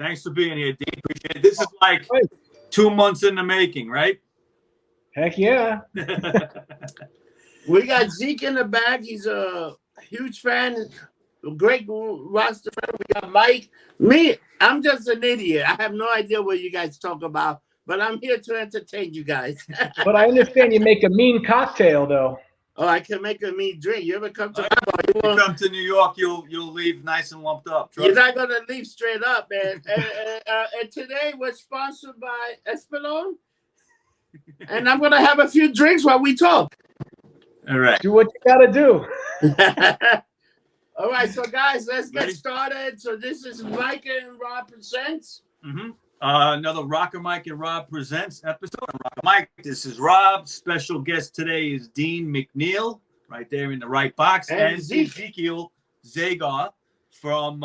Thanks for being here, Dean. Appreciate it. This is like 2 months in the making, right? Heck yeah. We got Zeke in the back. He's a huge fan, a great roster fan. We got Mike. Me, I'm just an idiot. I have no idea what you guys talk about, but I'm here to entertain you guys. But I understand you make a mean cocktail, though. Oh, I can make a mean drink. You ever come to you come to New York, you'll leave nice and lumped up. You're not gonna leave straight up, man. And today we're sponsored by Espelon, and I'm gonna have a few drinks while we talk. All right. Do what you gotta do. All right, so guys, let's get started. So this is Mike and Rob Presents. Another RockerMike and Rob Presents episode. RockerMike, this is Rob. Special guest today is Dean MacNeil, right there in the right box, and Ezekiel Zagar from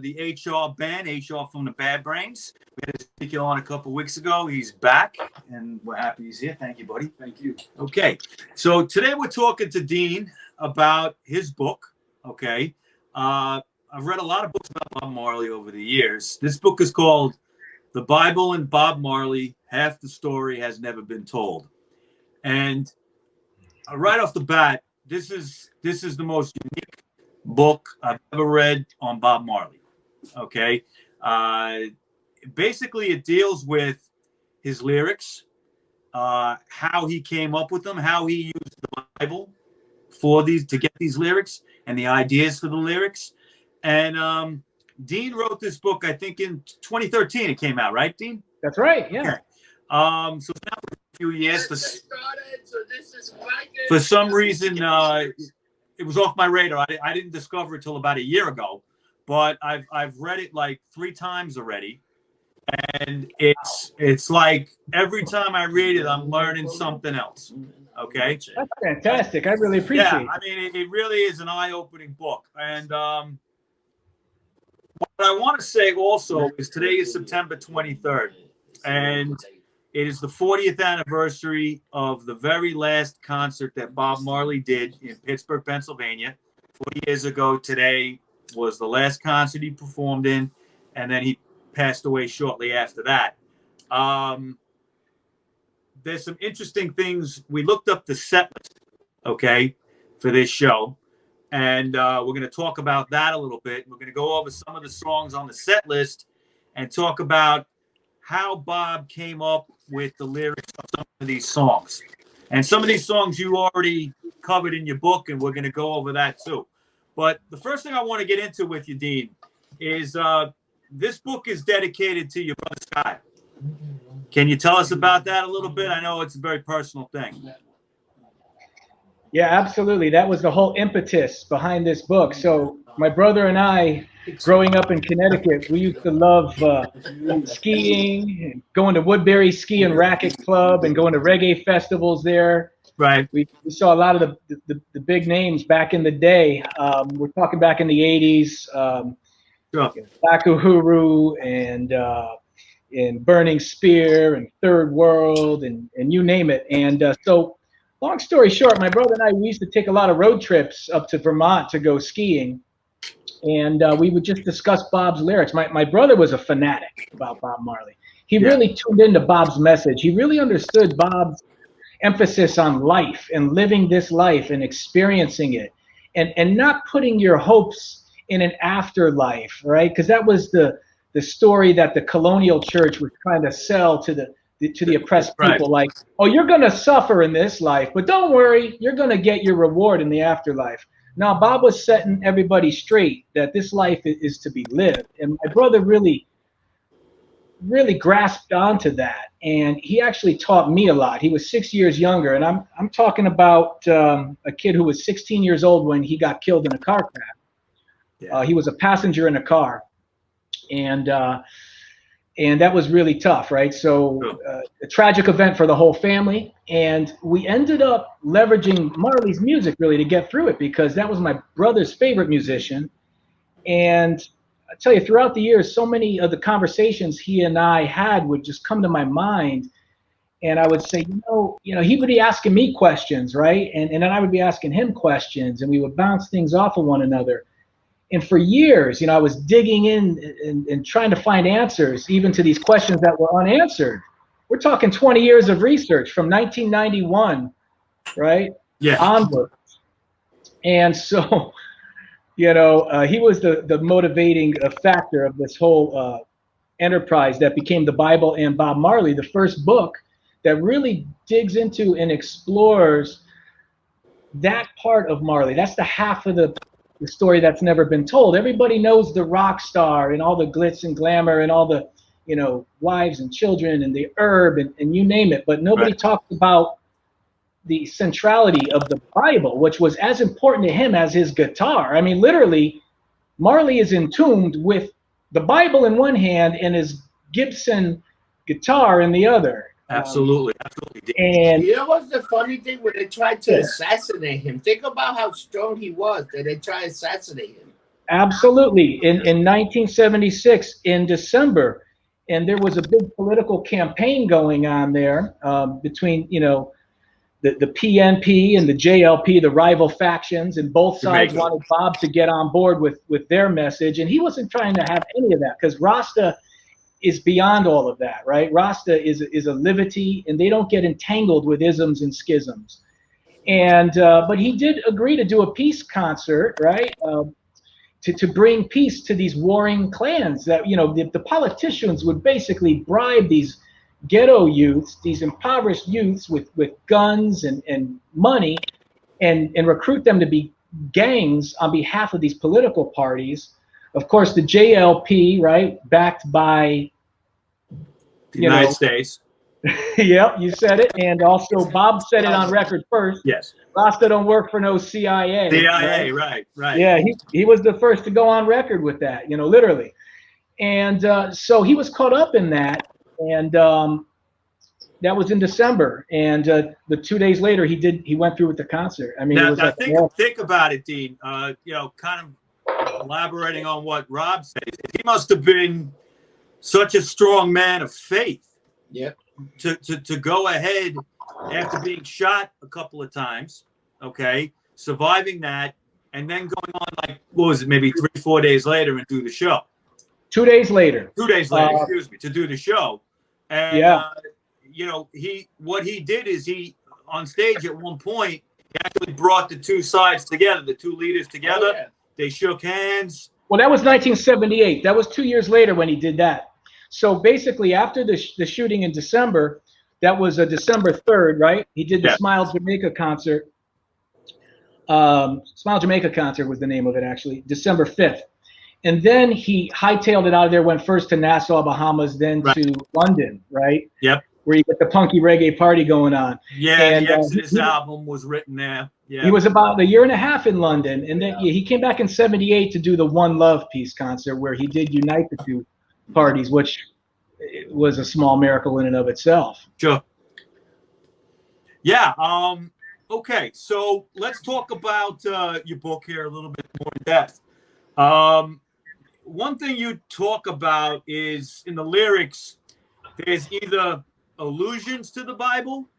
the HR band, HR from the Bad Brains. We had Ezekiel on a couple weeks ago. He's back, and we're happy he's here. Thank you, buddy. Thank you. Okay, so today we're talking to Dean about his book. Okay, I've read a lot of books about Bob Marley over the years. This book is called The Bible and Bob Marley, Half the Story Has Never Been Told. And right off the bat, this is the most unique book I've ever read on Bob Marley. Okay. Basically, it deals with his lyrics, how he came up with them, how he used the Bible to get these lyrics and the ideas for the lyrics. And Dean wrote this book, I think, in 2013. It came out, right, Dean? That's right. Yeah. Okay. So it's now for a few years. For some reason, it was off my radar. I didn't discover it till about a year ago, but I've read it like 3 times already, and it's like every time I read it, I'm learning something else. Okay. That's fantastic. I really appreciate it. Yeah, I mean, it really is an eye-opening book, and what I want to say also is today is September 23rd, and it is the 40th anniversary of the very last concert that Bob Marley did in Pittsburgh, Pennsylvania. 40 years ago today was the last concert he performed in, and then he passed away shortly after that. There's some interesting things. We looked up the set list, okay, for this show. And we're going to talk about that a little bit. We're going to go over some of the songs on the set list and talk about how Bob came up with the lyrics of some of these songs. And some of these songs you already covered in your book, and we're going to go over that too. But the first thing I want to get into with you, Dean, is this book is dedicated to your brother Sky. Can you tell us about that a little bit? I know it's a very personal thing. Yeah, absolutely. That was the whole impetus behind this book. So my brother and I, growing up in Connecticut, we used to love skiing, and going to Woodbury Ski and Racket Club, and going to reggae festivals there. Right. We saw a lot of the big names back in the day. We're talking back in the 80s, Black Uhuru and Burning Spear and Third World and you name it. And so long story short, my brother and I, we used to take a lot of road trips up to Vermont to go skiing. And we would just discuss Bob's lyrics. My brother was a fanatic about Bob Marley. He really tuned into Bob's message. He really understood Bob's emphasis on life and living this life and experiencing it, and not putting your hopes in an afterlife, right? Because that was the story that the colonial church was trying to sell to the oppressed people. Like, oh, you're going to suffer in this life, but don't worry, you're going to get your reward in the afterlife. Now, Bob was setting everybody straight that this life is to be lived. And my brother really grasped onto that. And he actually taught me a lot. He was 6 years younger. And I'm talking about a kid who was 16 years old when he got killed in a car crash. Yeah. He was a passenger in a car. And that was really tough, right? So a tragic event for the whole family. And we ended up leveraging Marley's music really to get through it, because that was my brother's favorite musician. And I tell you, throughout the years, so many of the conversations he and I had would just come to my mind. And I would say, he would be asking me questions, right? And then I would be asking him questions, and we would bounce things off of one another. And for years, I was digging in and trying to find answers even to these questions that were unanswered. We're talking 20 years of research from 1991, right? Yeah. Onward. And so, he was the motivating factor of this whole enterprise that became the Bible and Bob Marley, the first book that really digs into and explores that part of Marley. That's the half of the story that's never been told. Everybody knows the rock star and all the glitz and glamour and all the, wives and children and the herb and you name it, but nobody talks about the centrality of the Bible, which was as important to him as his guitar. I mean, literally, Marley is entombed with the Bible in one hand and his Gibson guitar in the other. Absolutely. And what's the funny thing when they tried to assassinate him? Think about how strong he was that they tried to assassinate him. Absolutely. In 1976, in December, and there was a big political campaign going on there between, the PNP and the JLP, the rival factions, and both sides wanted Bob to get on board with their message, and he wasn't trying to have any of that because Rasta is beyond all of that, right? Rasta is a livity, and they don't get entangled with isms and schisms. And but he did agree to do a peace concert, right? To bring peace to these warring clans that, the politicians would basically bribe these ghetto youths, these impoverished youths with guns and money and recruit them to be gangs on behalf of these political parties. Of course, the JLP, right, backed by the United States. Yep, you said it. And also Bob said it on record first. Yes. Rasta don't work for no CIA. CIA, right. Yeah, he was the first to go on record with that, literally. And so he was caught up in that. And that was in December. And the 2 days later, he went through with the concert. I mean, now think about it, Dean. Kind of elaborating on what Rob says. He must have been such a strong man of faith. Yep. To go ahead after being shot a couple of times, okay, surviving that, and then going on like, what was it, maybe 3-4 days later and do the show. 2 days later. 2 days later, excuse me, to do the show. And what he did is he on stage at one point he actually brought the two sides together, the two leaders together. Oh, yeah. They shook hands. Well, that was 1978. That was 2 years later when he did that. So basically, after the shooting in December, that was December 3rd, right? He did the Smile Jamaica concert. Smile Jamaica concert was the name of it, actually, December 5th. And then he hightailed it out of there, went first to Nassau, Bahamas, then to London, right? Yep. Where you get the punky reggae party going on. Yeah, and the Exodus album was written there. Yeah. He was about a year and a half in London. And then he came back in 78 to do the One Love Peace concert where he did unite the two parties, which was a small miracle in and of itself. Sure. Yeah. Okay. So let's talk about your book here a little bit more in depth. One thing you talk about is in the lyrics, there's either allusions to the Bible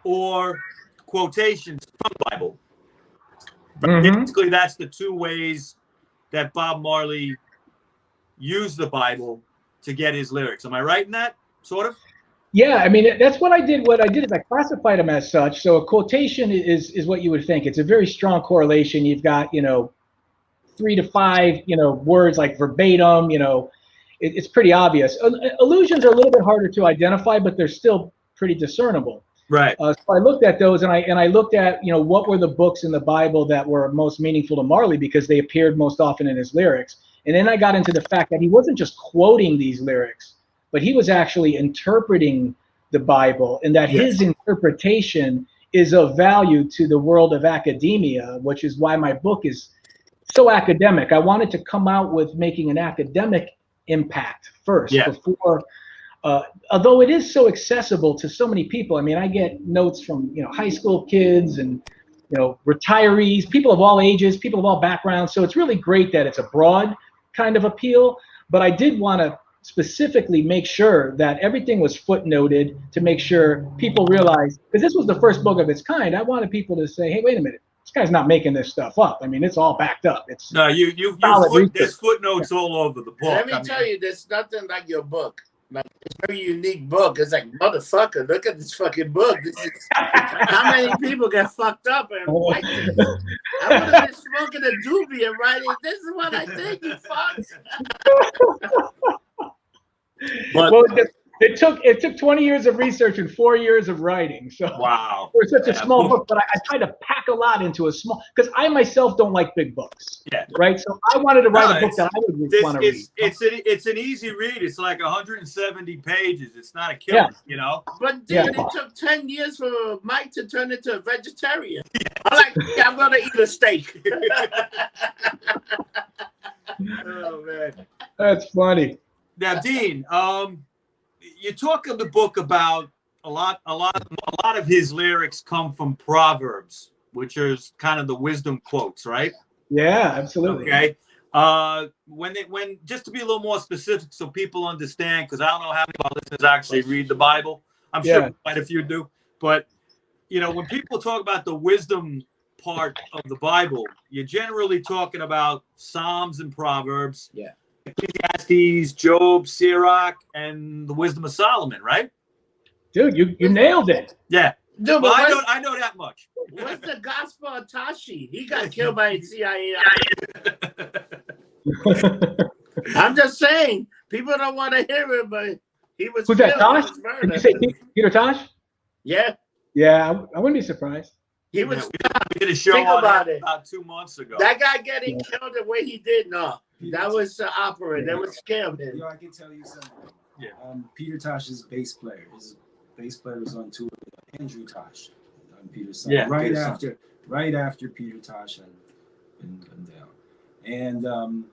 or quotations from the Bible. Basically, that's the two ways that Bob Marley used the Bible to get his lyrics. Am I right in that, sort of? Yeah, I mean, that's what I did. What I did is I classified them as such. So a quotation is what you would think. It's a very strong correlation. You've got, 3 to 5, words like verbatim, it's pretty obvious. Allusions are a little bit harder to identify, but they're still pretty discernible. Right. So I looked at those and I looked at, what were the books in the Bible that were most meaningful to Marley because they appeared most often in his lyrics. And then I got into the fact that he wasn't just quoting these lyrics, but he was actually interpreting the Bible, and that his interpretation is of value to the world of academia, which is why my book is so academic. I wanted to come out with making an academic impact first before, although it is so accessible to so many people. I mean, I get notes from, high school kids and, retirees, people of all ages, people of all backgrounds. So it's really great that it's a broad kind of appeal, but I did want to specifically make sure that everything was footnoted to make sure people realize, because this was the first book of its kind, I wanted people to say, hey, wait a minute, this guy's not making this stuff up. I mean, it's all backed up. It's No, there's footnotes all over the book. Let me tell you, there's nothing like your book. Like, it's a very unique book. It's like, motherfucker, look at this fucking book. This is how many people get fucked up and write this. I would have been smoking a doobie and writing, this is what I think, you fucks. Well, it took 20 years of research and 4 years of writing. So wow, for such a small book, but I tried to pack a lot into a small, because I myself don't like big books. Yeah. Right. So I wanted to write a book that I would want to read. It's an easy read. It's like 170 pages. It's not a killer, you know. But dude, it took 10 years for Mike to turn into a vegetarian. I'm like, I'm gonna eat a steak. Oh man, that's funny. Now, Dean, you talk in the book about a lot of his lyrics come from Proverbs, which is kind of the wisdom quotes, right? Yeah, absolutely. Okay. When just to be a little more specific, so people understand, because I don't know how many of our listeners actually read the Bible. I'm sure quite a few do, but when people talk about the wisdom part of the Bible, you're generally talking about Psalms and Proverbs. Yeah. Ecclesiastes, Job, Sirach, and the Wisdom of Solomon, right? Dude, you nailed it. Yeah. Dude, well, I know that much. What's the gospel of Tashi? He got killed by the CIA. I'm just saying, people don't want to hear it, but he was. Who's that, Tosh? Did you say Peter Tosh? Yeah. Yeah, I wouldn't be surprised. He was. We did a show on it about 2 months ago. That guy getting killed the way he did, no. That was the opera. That was scammed him. Yo, I can tell you something. Yeah. Peter Tosh's bass player. His bass player was on tour with Andrew Tosh on Peter's song. Yeah. Right after Peter Tosh had been down. And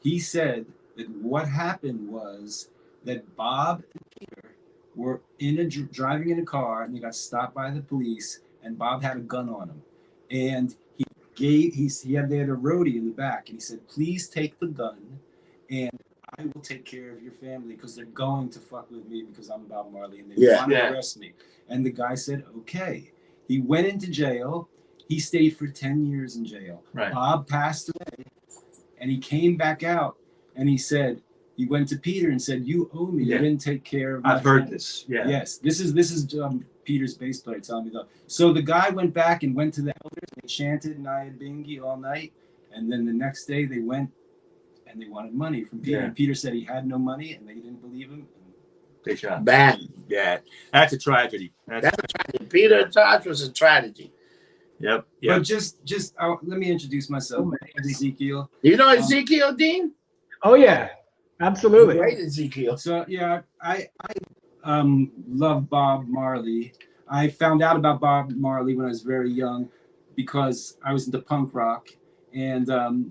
he said that what happened was that Bob and Peter were driving in a car, and they got stopped by the police, and Bob had a gun on him. And they had a roadie in the back, and he said, please take the gun, and I will take care of your family, because they're going to fuck with me because I'm Bob Marley, and they want to arrest me. And the guy said, okay. He went into jail. He stayed for 10 years in jail. Right. Bob passed away, and he came back out, and he said, he went to Peter and said, you owe me. You didn't take care of my I've heard family. this. Yeah. Yes. This is Peter's bass player telling me that. So the guy went back and went to the elders. They chanted Naya Bingi all night. And then the next day they went and they wanted money from Peter. Yeah. And Peter said he had no money, and they didn't believe him. They shot. Bang. Yeah. That's a tragedy. That's a tragedy. Peter Tosh was a tragedy. Yep. But just let me introduce myself. My name is Ezekiel. You know Ezekiel, Dean? Oh yeah, absolutely. Great Ezekiel. So yeah, I love Bob Marley. I found out about Bob Marley when I was very young because I was into punk rock, and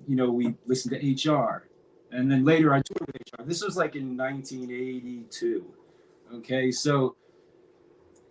we listened to HR, and then later I toured with HR. This was like in 1982. Okay, so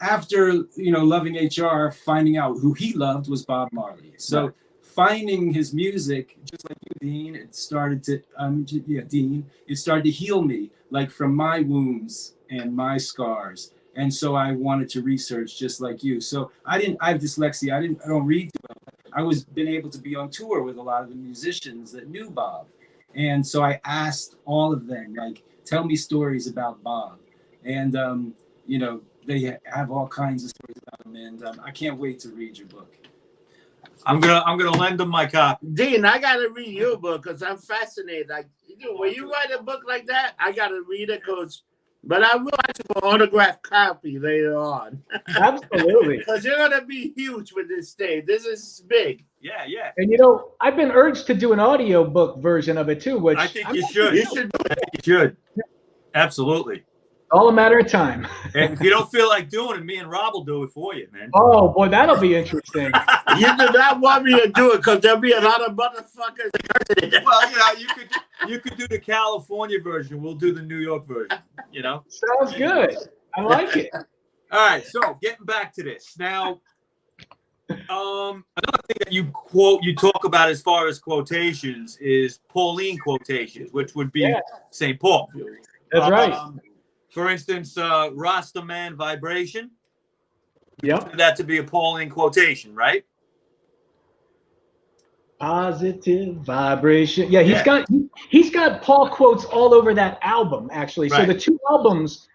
after loving HR, finding out who he loved was Bob Marley. So finding his music, just like you, Dean, it started to it started to heal me, like from my wounds and my scars. And so I wanted to research just like you. So I have dyslexia. I don't read too well. I was been able to be on tour with a lot of the musicians that knew Bob. And so I asked all of them, like, tell me stories about Bob. And, they have all kinds of stories about him. And I can't wait to read your book. I'm gonna lend them my copy. Dean, I gotta read your book because I'm fascinated. Like, when you write a book like that, I gotta read it but I will ask for an autographed copy later on. Absolutely. Because you're gonna be huge with this thing. This is big. Yeah, yeah. And I've been urged to do an audiobook version of it too, which I think you should. You should do it. You should. Absolutely. All a matter of time. And if you don't feel like doing it, me and Rob will do it for you, man. Oh boy, that'll be interesting. You do not want me to do it because there'll be a lot of motherfuckers. Well, you could do the California version. We'll do the New York version. Sounds good. I like it. All right, so getting back to this now. Another thing that you talk about as far as quotations is Pauline quotations, which would be St. Paul. That's right. For instance, Rasta Man Vibration. Yep. That to be a Pauline quotation, right? Positive vibration. Yeah, he's Yeah. got Paul quotes all over that album, actually. So Right. the two albums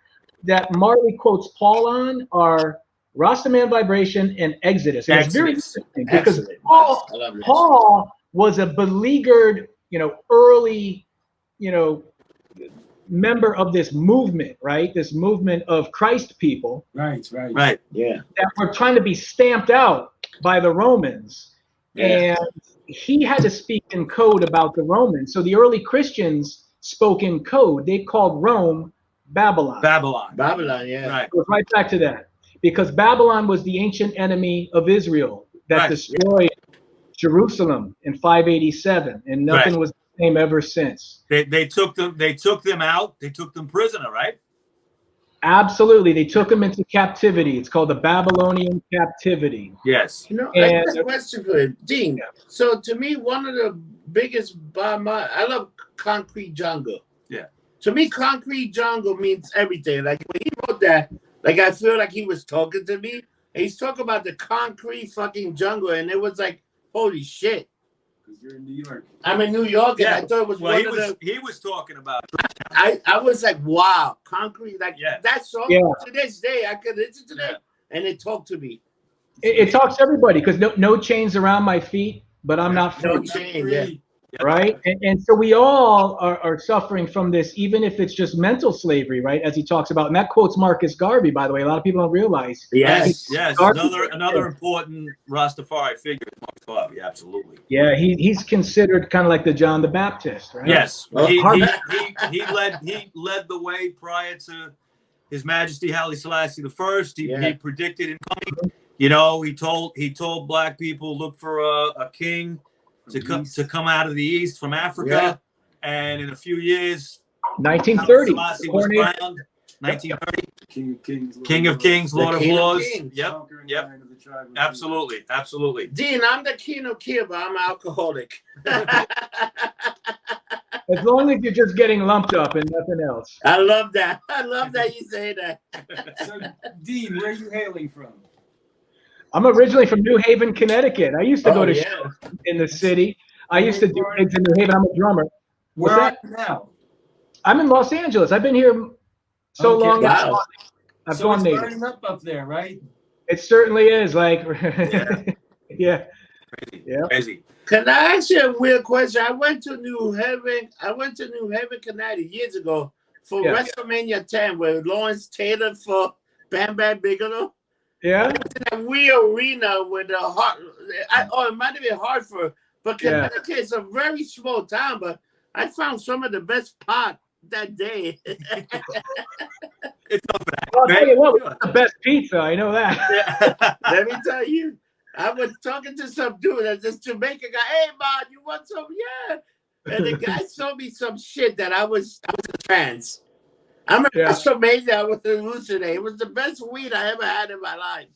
that Marley quotes Paul on are Rastaman Vibration and Exodus. And it's very Exodus. interesting because Excellent. I love this. Paul was a beleaguered, early, member of this movement, right? This movement of Christ people Right. Yeah. that were trying to be stamped out by the Romans. Yeah. And he had to speak in code about the Romans. So the early Christians spoke in code. They called Rome Babylon. Babylon, yeah. Right. It goes right back to that. Because Babylon was the ancient enemy of Israel that Right. destroyed Jerusalem in 587. And nothing was the same ever since. They took them out. They took them prisoner, right? Absolutely. They took them into captivity. It's called the Babylonian captivity. Yes. I And- got a question for you, Dean. So to me, one of the biggest I love Concrete Jungle. Yeah. To me, Concrete Jungle means everything. Like when he wrote that, like I feel like he was talking to me. And he's talking about the concrete fucking jungle, and it was like, holy shit. Because you're in New York. I'm in New York, and Yeah. I thought it was Well, one he of was the. he was talking about. I was like, wow, concrete, like Yeah. that song. Yeah. To this day, I could listen to that, and it talked to me. It talks to everybody because no chains around my feet, but I'm not No free. chain, yeah. Right? And so we all are suffering from this, even if it's just mental slavery, right? As he talks about. And that quotes Marcus Garvey, by the way. A lot of people don't realize. Yes. Yes. Garvey- Another important Rastafari figure, Mark Garvey. Absolutely. Yeah, he's considered kind of like the John the Baptist, right? Yes. Oh. He led the way prior to His Majesty Haile Selassie I. He predicted it coming. He told black people, look for a king to come out of the east from Africa, and in a few years, 1930. Selassie was crowned. 1930, King of Kings, Lord of King of Lords. Kings. Yep. Absolutely. Dean, I'm the king of Cuba. I'm an alcoholic. As long as you're just getting lumped up and nothing else. I love that. I love that you say that. So, Dean, where are you hailing from? I'm originally from New Haven, Connecticut. I used to go to shows in the city. I used to do gigs in New Haven. I'm a drummer. Where What's are you now? I'm in Los Angeles. I've been here so Okay. long. Wow. I've So gone it's native. burning up there, right? It certainly is. Like, yeah. Crazy. Can I ask you a weird question? I went to New Haven, Connecticut years ago for Yeah. WrestleMania 10 with Lawrence Taylor for Bam Bam Bigelow. Yeah. In that weird arena with the it might have been Hartford, but Connecticut is a very small town, but I found some of the best pot that day. It's not bad. I'll tell you what, we got the best pizza. I know that. Let me tell you, I was talking to some dude, this Jamaican guy. Hey, man, you want some? Yeah. And the guy showed me some shit that I was a trance. I remember it's amazing. I was hallucinating. It was the best weed I ever had in my life.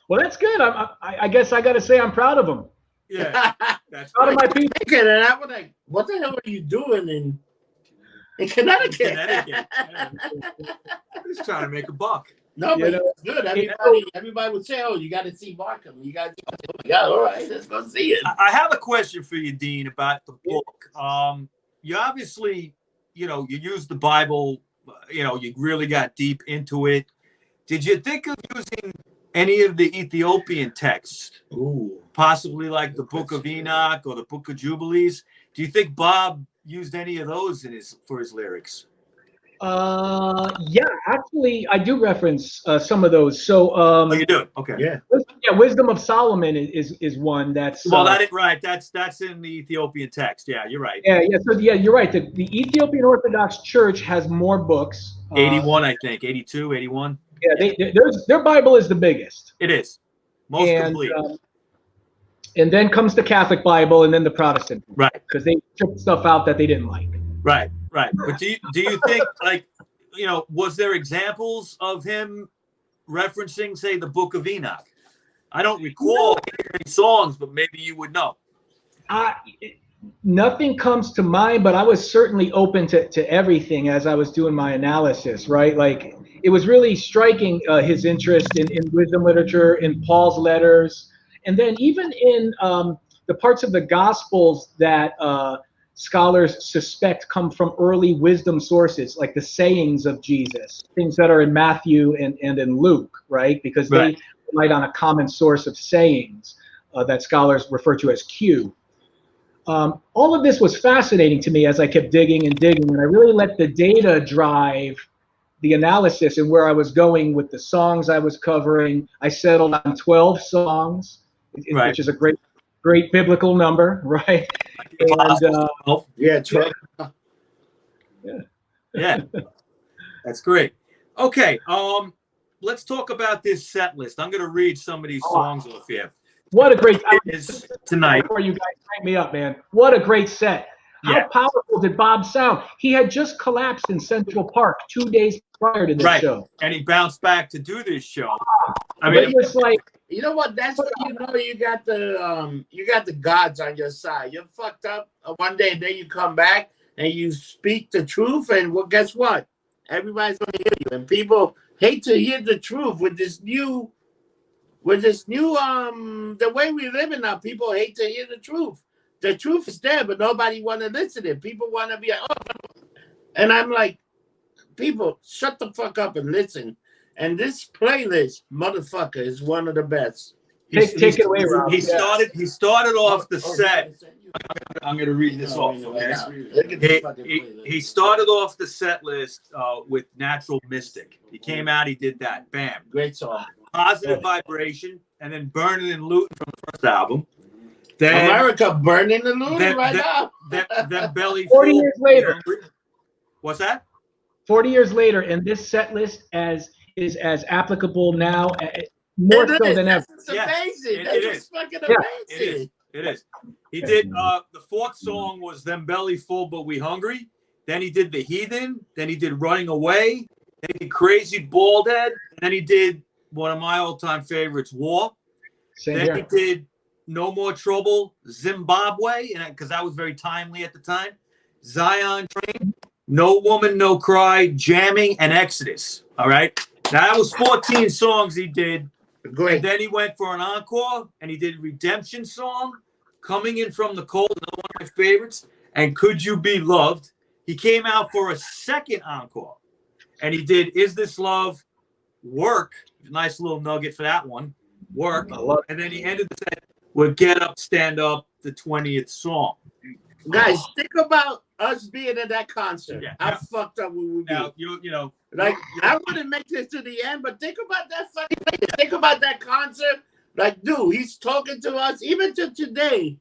Well, that's good. I guess I got to say I'm proud of him. Yeah. That's Proud of my people. And I was like, what the hell are you doing in Connecticut? He's trying to make a buck. No, but it's good. Everybody would say, oh, you got to see Markham. You got to, yeah, all right, let's go see it. I have a question for you, Dean, about the book. You obviously, you used the Bible, you really got deep into it. Did you think of using any of the Ethiopian texts? Ooh. Possibly like the Book of Enoch or the Book of Jubilees? Do you think Bob used any of those for his lyrics? Yeah, actually, I do reference some of those. So, you do? Okay. Yeah. Wisdom of Solomon is one that's. Well, right. That's in the Ethiopian text. Yeah, you're right. Yeah. So you're right. The Ethiopian Orthodox Church has more books. 81, I think. 82, 81. Yeah, their Bible is the biggest. It is most complete. And then comes the Catholic Bible, and then the Protestant. Right. Because they took stuff out that they didn't like. Right. But do you think, like, was there examples of him referencing, say, the Book of Enoch? I don't recall hearing songs, but maybe you would know. Nothing comes to mind, but I was certainly open to everything as I was doing my analysis, right? Like, it was really striking his interest in wisdom literature, in Paul's letters, And then even in the parts of the Gospels that scholars suspect come from early wisdom sources, like the sayings of Jesus, things that are in Matthew and in Luke, right? Because they relied on a common source of sayings that scholars refer to as Q. All of this was fascinating to me as I kept digging and digging, and I really let the data drive the analysis and where I was going with the songs I was covering. I settled on 12 songs, which is a great biblical number, right? And 12. Yeah, that's great. Okay, let's talk about this set list. I'm going to read some of these songs off here. What a great is tonight. Before you guys crank me up, man. What a great set. How powerful did Bob sound? He had just collapsed in Central Park 2 days prior to this show. And he bounced back to do this show. I mean, it was like, you know what? That's what you got the gods on your side. You're fucked up one day, and then you come back and you speak the truth, and well, guess what? Everybody's gonna hear you. And people hate to hear the truth with this new the way we live in now. People hate to hear the truth. The truth is there, but nobody want to listen to it. People want to be like, oh. And I'm like, people, shut the fuck up and listen. And this playlist, motherfucker, is one of the best. Take it away, Rob. He started off the set. I'm going to read this off. Okay? He started off the set list with Natural Mystic. He came out, he did that. Bam. Great song. Positive Vibration, and then Burning and Looting from the first album. Then, America burning and looting right now. Then Belly 40 years later. What's that? 40 years later, and this set list is as applicable now, more so than ever. That's amazing. It is fucking amazing. It is. He did the fourth song was Them Belly Full But We Hungry. Then he did The Heathen. Then he did Running Away. Then he did Crazy Bald Head. And then he did one of my all-time favorites, War. Then he did No More Trouble, Zimbabwe, and because that was very timely at the time. Zion Train, No Woman, No Cry, Jamming, and Exodus. All right. Now that was 14 songs he did. Great. And then he went for an encore, and he did Redemption Song, Coming In From the Cold, another one of my favorites, and Could You Be Loved. He came out for a second encore, and he did Is This Love, Work. Nice little nugget for that one. Work. And then he ended the set with Get Up, Stand Up, the 20th song. Guys, think about us being at that concert. How fucked up we would be. Now, you know, like, I wouldn't make this to the end, but think about that fucking thing. Think about that concert. Like, dude, he's talking to us, even to today.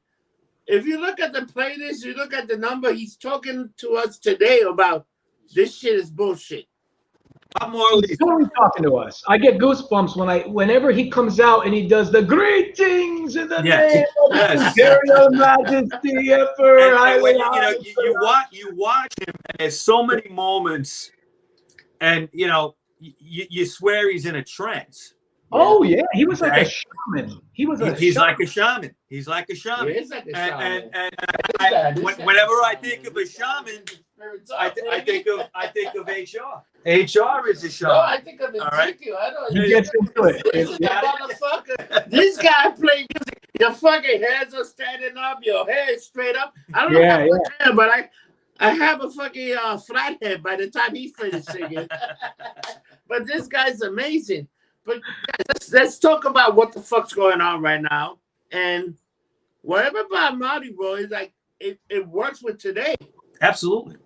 If you look at the playlist, you look at the number, he's talking to us today about this shit is bullshit. He's totally talking to us. I get goosebumps whenever he comes out and he does the greetings in the name of His Imperial Majesty Emperor. You watch him, and there's so many moments, and you swear he's in a trance. Oh yeah, he was like a shaman. He's like a shaman. He's like a shaman. He is like a shaman. And whenever I think of a shaman, I think of HR. HR is a shaman. No, I think of Ezekiel. I know. He gets into it. This is the motherfucker. This guy playing music. Your fucking heads are standing up. Your hair is straight up. I don't know hair, but I have a fucking flat head by the time he finished singing. But this guy's amazing. But guys, let's talk about what the fuck's going on right now. And whatever Bob Marley wrote is like it works with today. Absolutely.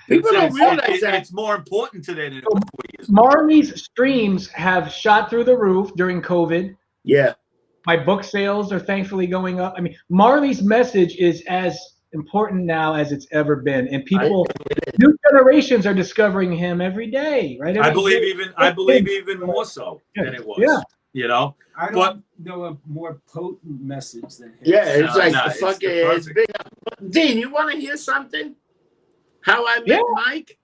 People don't realize that. It's more important today than it was 40 years ago. Marley's streams have shot through the roof during COVID. Yeah. My book sales are thankfully going up. I mean, Marley's message is as important now as it's ever been, and new generations are discovering him every day, right? I believe even more so than it was. Yeah. I don't know a more potent message than his. Yeah, it's it's big. Dean, you want to hear something? How I met Mike?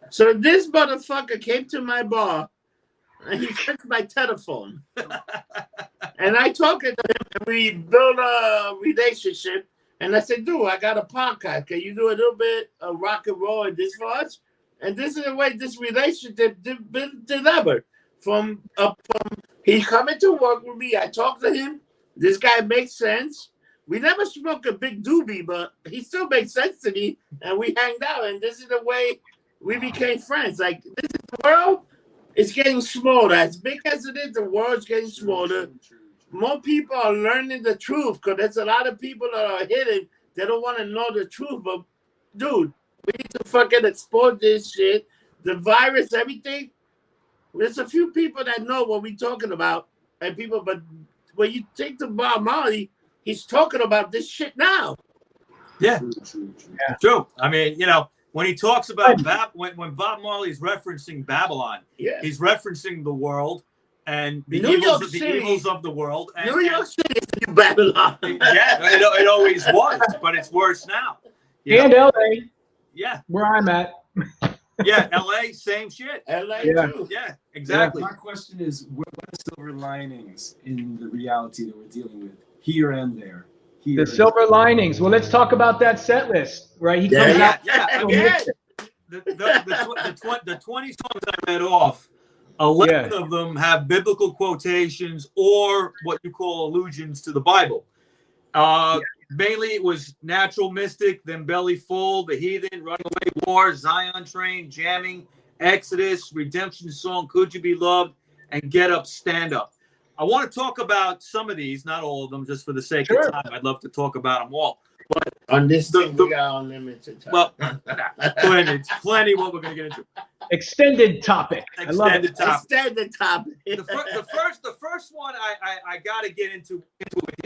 So this motherfucker came to my bar and he took my telephone. And I talked to him and we built a relationship. And I said, dude, I got a podcast. Can you do a little bit of rock and roll and this for us? And this is the way this relationship been delivered. From he coming to work with me. I talked to him This guy makes sense. We never smoked a big doobie, but he still makes sense to me. And we hanged out, and this is the way we became friends. Like, this is the world is getting smaller. As big as it is, the world's getting smaller. More people are learning the truth because there's a lot of people that are hidden. They don't want to know the truth. But, dude, we need to fucking expose this shit. The virus, everything. There's a few people that know what we're talking about. And people, but when you take the Bob Marley, he's talking about this shit now. Yeah. True. I mean, when he talks about when Bob Marley's referencing Babylon, he's referencing the world and the evils of the world. And, New York City is the new Babylon. Yeah, it always was, but it's worse now. And LA. Yeah. Where I'm at. Yeah, LA, same shit. LA too. Yeah, exactly. My question is, what are the silver linings in the reality that we're dealing with here and there? The silver linings. Well, let's talk about that set list, right? He comes out. Yeah. The 20 songs I read off, 11 of them have biblical quotations or what you call allusions to the Bible. Mainly it was Natural Mystic, then Belly Full, The Heathen, Runaway War, Zion Train, Jamming, Exodus, Redemption Song, Could You Be Loved, and Get Up, Stand Up. I want to talk about some of these, not all of them, just for the sake of time. I'd love to talk about them all. But on this thing, we got unlimited time. Well, plenty what we're going to get into. Extended topic. Extended topic. The first one I got to get into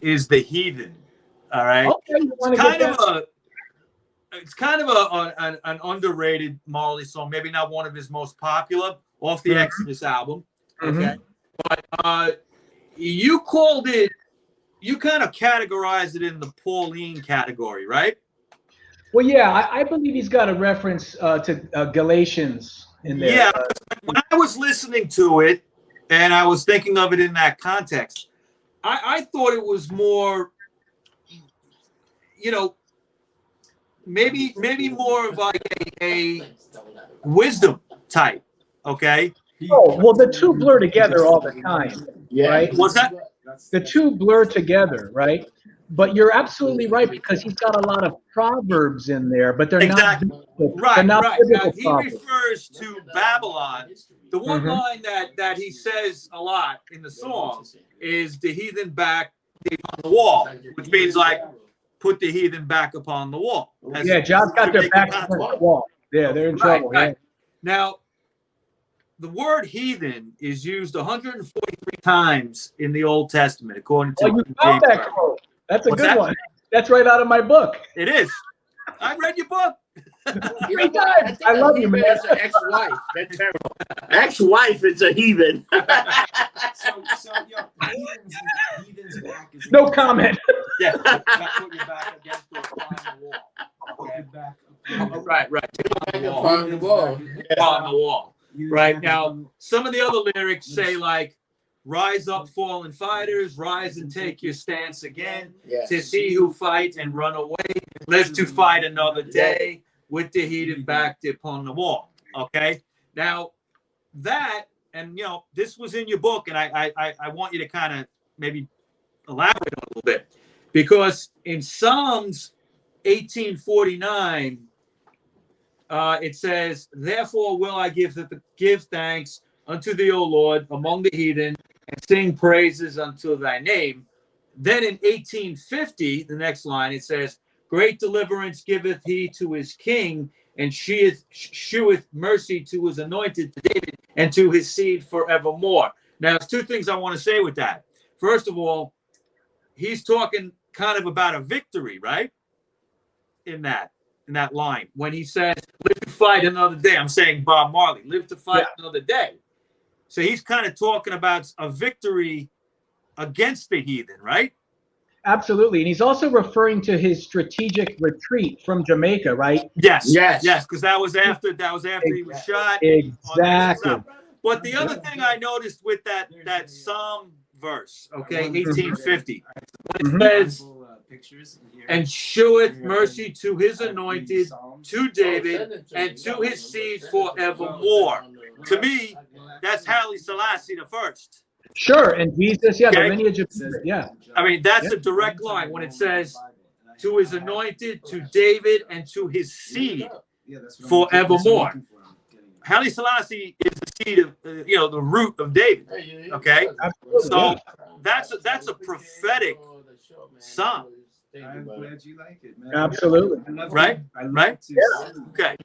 is The Heathen. All right. Okay, it's kind of an underrated Marley song. Maybe not one of his most popular off the Exodus album. Okay. But you called it. You kind of categorized it in the Pauline category, right? Well, yeah, I believe he's got a reference to Galatians in there. Yeah. When I was listening to it, and I was thinking of it in that context, I thought it was more. Maybe more of like a wisdom type, okay? Oh, well, the two blur together all the time, right? What's that? The two blur together, right? But you're absolutely right because he's got a lot of proverbs in there, but they're not biblical. Right. Now, he refers to Babylon. The one line that he says a lot in the song is the heathen back on the wall, which means like put the heathen back upon the wall. John's got their back on the wall. Yeah, they're in trouble. Right. Yeah. Now, the word heathen is used 143 times in the Old Testament, according to you found that quote. That's a good one. That's right out of my book. It is. I read your book. 3 times. I love you, man. It's an ex-wife. That's terrible. Ex-wife is a heathen. Heathen's back is no comment. Yeah. Put your back against the wall. Right. Upon the wall. On the wall. Right. Now, some of the other lyrics say like, rise up, fallen fighters, rise and take your stance again. Yes. 'Tis he who fight and run away, live to fight another day, with the heated back upon the wall. Okay. Now that, and this was in your book, and I want you to kind of maybe elaborate on it a little bit, because in Psalms 18:49, it says, "Therefore will I give thanks unto thee, O Lord, among the heathen, and sing praises unto thy name." Then in 1850, the next line, it says, "Great deliverance giveth he to his king, and sheweth mercy to his anointed David, and to his seed forevermore." Now, there's two things I want to say with that. First of all, he's talking kind of about a victory, right? In that line, when he says, "Live to fight another day." I'm saying Bob Marley, live to fight another day. So he's kind of talking about a victory against the heathen, right? Absolutely. And he's also referring to his strategic retreat from Jamaica, right? Yes, because that was after he was shot. Exactly. But the other thing I noticed with that Psalm verse, okay, 1850, when it says, "And sheweth mercy to his anointed, to David, and to his seed forevermore." To me, that's Haile Selassie the first. Sure, and Jesus, yeah, Okay. the lineage of David, yeah. I mean, that's a direct line when it says to his anointed, to David, and to his seed forevermore. Haile Selassie is the seed of, the root of David. Okay, Absolutely, so yeah. that's a prophetic psalm. I'm glad you like it, man. Absolutely. I love Right? it. I love Right? it too. Okay.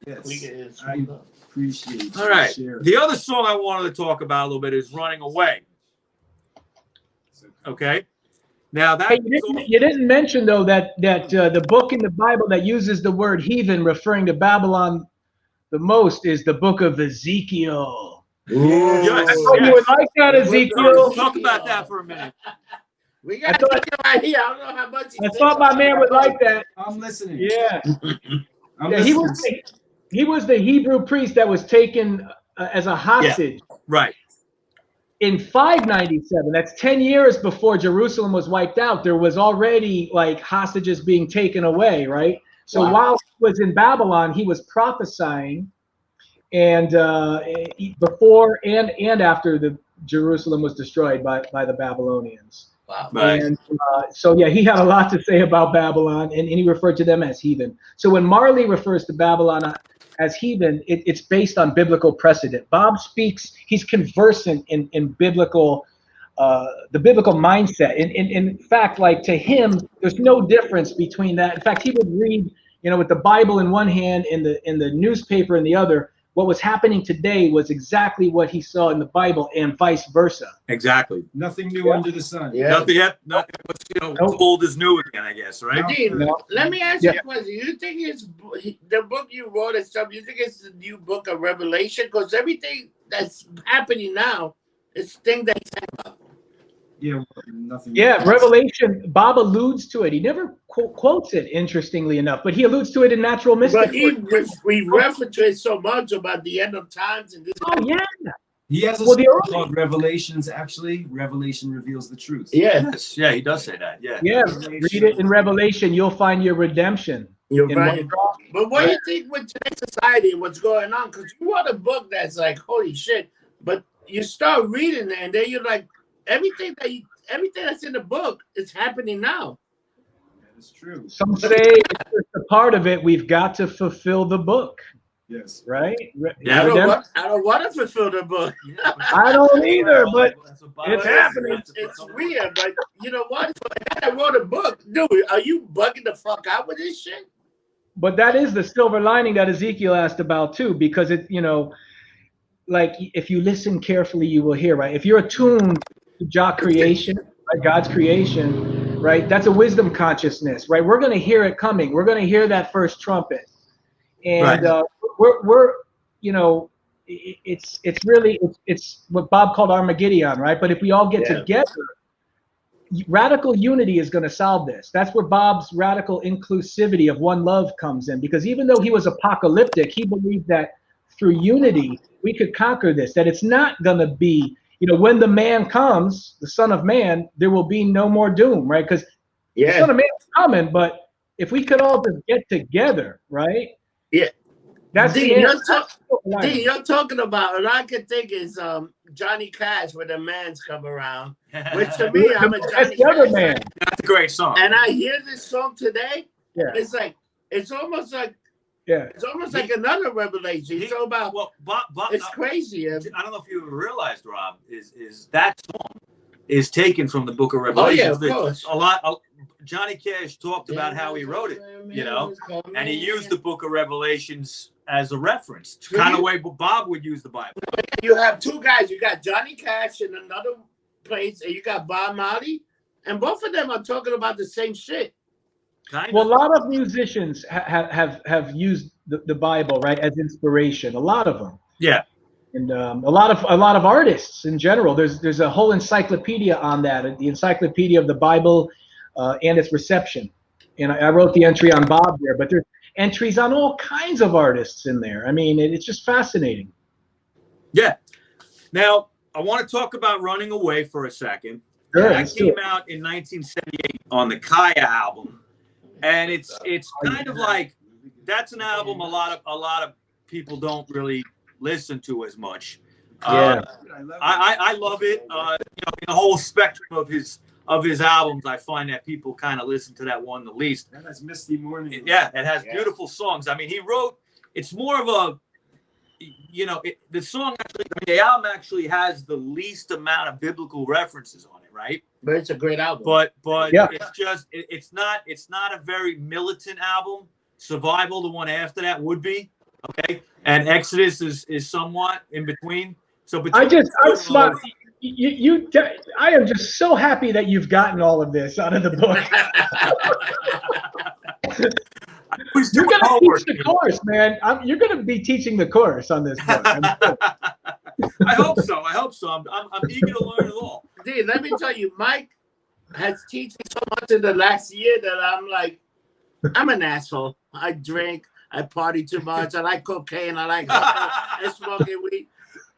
Yes. I appreciate you All right. sharing. The other song I wanted to talk about a little bit is "Running Away." Okay. Now that Hey, you didn't mention though that the book in the Bible that uses the word heathen referring to Babylon the most is the book of Ezekiel. Yes. Oh, you would like that, Ezekiel? Talk about that for a minute. We got to right here. I don't know how much. I thought my man would like that. I'm listening. Yeah. I'm Yeah, listening. he was the Hebrew priest that was taken as a hostage. Right. In 597, that's 10 years before Jerusalem was wiped out, there was already like hostages being taken away, right? So while he was in Babylon, he was prophesying, and before and after the Jerusalem was destroyed by the Babylonians. Wow. Right. And so yeah, he had a lot to say about Babylon, and he referred to them as heathen. So when Marley refers to Babylon as heathen, it's based on biblical precedent. Bob speaks; he's conversant in biblical, the biblical mindset. In fact, like to him, there's no difference between that. In fact, he would read, with the Bible in one hand and the newspaper in the other. What was happening today was exactly what he saw in the Bible, and vice versa. Exactly. Nothing new under the sun. Yeah. Nothing yet. Nothing. What's old is new again, I guess. Right. Dean, let me ask you a question. You think it's the book you wrote and stuff? You think it's the new book of Revelation? Because everything that's happening now is things that he's talking about. Yeah. Nothing. Yeah, Revelation. Bob alludes to it. He never quotes it, interestingly enough, but he alludes to it in Natural Mystic. But we refer to it so much about the end of times and this. Oh yeah. He has a Well, song called Revelations. Actually, Revelation reveals the truth. Yes. Yeah, he does say that. Yeah. Yeah, read it in Revelation. You'll find your redemption. You're right. But what do you think with today's society and what's going on? Because you wrote a book that's like, holy shit. But you start reading it, and then you're like, everything that's in the book is happening now. That is true. Some say it's just a part of it. We've got to fulfill the book. Yes. Right? Yeah. I don't want to fulfill the book. I don't either, but it's happening. It's weird, but you know what? For a guy that wrote a book, dude, are you bugging the fuck out with this shit? But that is the silver lining that Ezekiel asked about too, because it, like if you listen carefully, you will hear, right? If you're attuned to creation, right, God's creation, right? That's a wisdom consciousness, right? We're going to hear it coming. We're going to hear that first trumpet, and we're it's really what Bob called Armageddon, right? But if we all get together, radical unity is going to solve this. That's where Bob's radical inclusivity of one love comes in, because even though he was apocalyptic, he believed that through unity we could conquer this, that it's not going to be, when the man comes, the Son of Man, there will be no more doom, right? Because the Son of Man is coming, but if we could all just get together, right? Yeah. That's you're talking about, and I can think is Johnny Cash when the man's come around. Which to me, I'm a Johnny Cash man. That's a great song. And I hear this song today. Yeah. It's almost like another revelation. So about Bob, it's crazy. I don't know if you realized, Rob, is that song is taken from the Book of Revelation. Oh yeah, of course. Johnny Cash talked about how he wrote it, and he used the Book of Revelations as a reference, kind of way Bob would use the Bible. You have two guys. You got Johnny Cash in another place, and you got Bob Marley, and both of them are talking about the same shit. Well, a lot of musicians have used the Bible, right, as inspiration. A lot of them. Yeah. And a lot of artists in general. There's a whole encyclopedia on that. The Encyclopedia of the Bible and its reception. And I wrote the entry on Bob there, but there's entries on all kinds of artists in there. I mean, it's just fascinating. Yeah. Now, I want to talk about Running Away for a second. Sure, that came out in 1978 on the Kaya album. And it's kind of like, that's an album a lot of people don't really listen to as much. Yeah. I love it. You know, in the whole spectrum of his albums, I find that people kind of listen to that one the least. That has Misty Morning. Yeah, it has beautiful songs. I mean, he wrote. It's more of a, you know, the song actually. I mean, the album actually has the least amount of biblical references on it, right? But it's a great album. But Yeah. it's just it's not a very militant album. Survival, the one after that, would be okay, and Exodus is somewhat in between. So I'm smart. I am just so happy that you've gotten all of this out of the book. You're going to teach the course, man. You're going to be teaching the course on this book. I hope so. I'm eager to learn it all. Dude, let me tell you, Mike has taught me so much in the last year that I'm like, I'm an asshole. I drink, I party too much, I like cocaine, I like and smoking weed.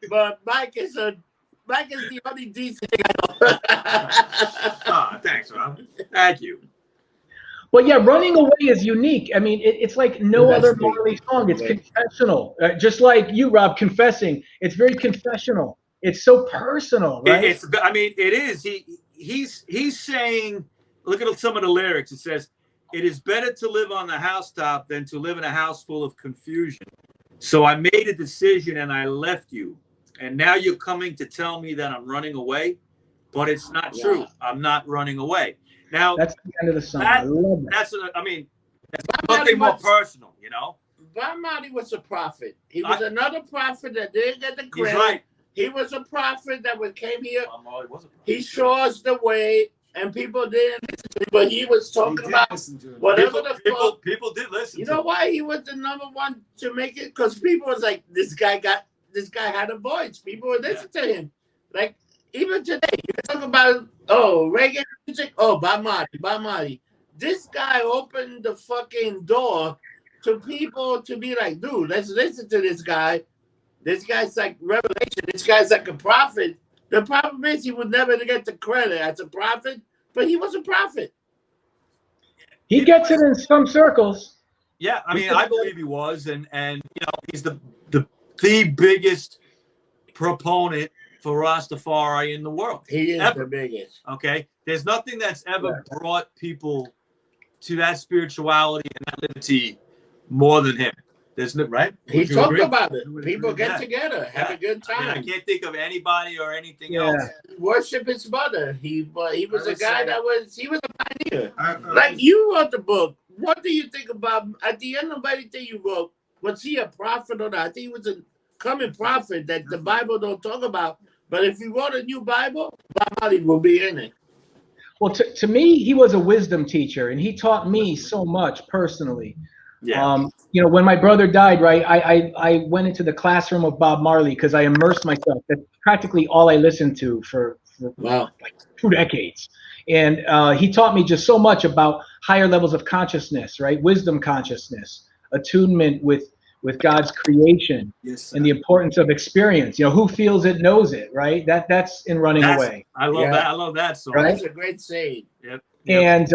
But Mike is the only decent thing I know. Thanks, Rob. Thank you. But yeah, Running Away is unique. I mean, it's like no other Marley song. It's confessional. Just like you, Rob, confessing. It's very confessional. It's so personal, right? I mean, it is. He's saying, look at some of the lyrics. It says, "It is better to live on the housetop than to live in a house full of confusion. So I made a decision and I left you. And now you're coming to tell me that I'm running away, but it's not true. I'm not running away." Now that's the end of the song. I love that. That's nothing more personal, you know. Bob Marley was a prophet. He was another prophet that didn't get the credit. He's right. He was a prophet that came here. He showed us the way, and people didn't listen to him. But he was talking about whatever people did listen. You know why he was the number one to make it? Because people was like, this guy had a voice. People would listen to him. Like even today, you talk about reggae music. Bob Marley. This guy opened the fucking door to people to be like, dude, let's listen to this guy. This guy's like revelation. This guy's like a prophet. The problem is he would never get the credit as a prophet, but he was a prophet. He gets it in some circles. Yeah, I mean, I believe he was, and you know, he's the biggest proponent for Rastafari in the world. He is the biggest. Okay, there's nothing that's ever brought people to that spirituality and that liberty more than him. There's no right. He talked about it. People get together, have a good time. I mean, I can't think of anybody or anything else. Worship his mother. He was a guy he was a pioneer. Like you wrote the book. What do you think about at the end of everything you wrote? Was he a prophet or not? I think he was a coming prophet that the Bible don't talk about. But if you wrote a new Bible, Bob Marley will be in it. Well, to me, he was a wisdom teacher, and he taught me so much personally. Yeah. You know, when my brother died, right, I went into the classroom of Bob Marley because I immersed myself. That's practically all I listened to for like 2 decades. And he taught me just so much about higher levels of consciousness, right? Wisdom consciousness, attunement with God's creation, and the importance of experience. You know, who feels it knows it, right? That's in Running Away. I love that. I love that song. Right? That's a great saying. Yep. And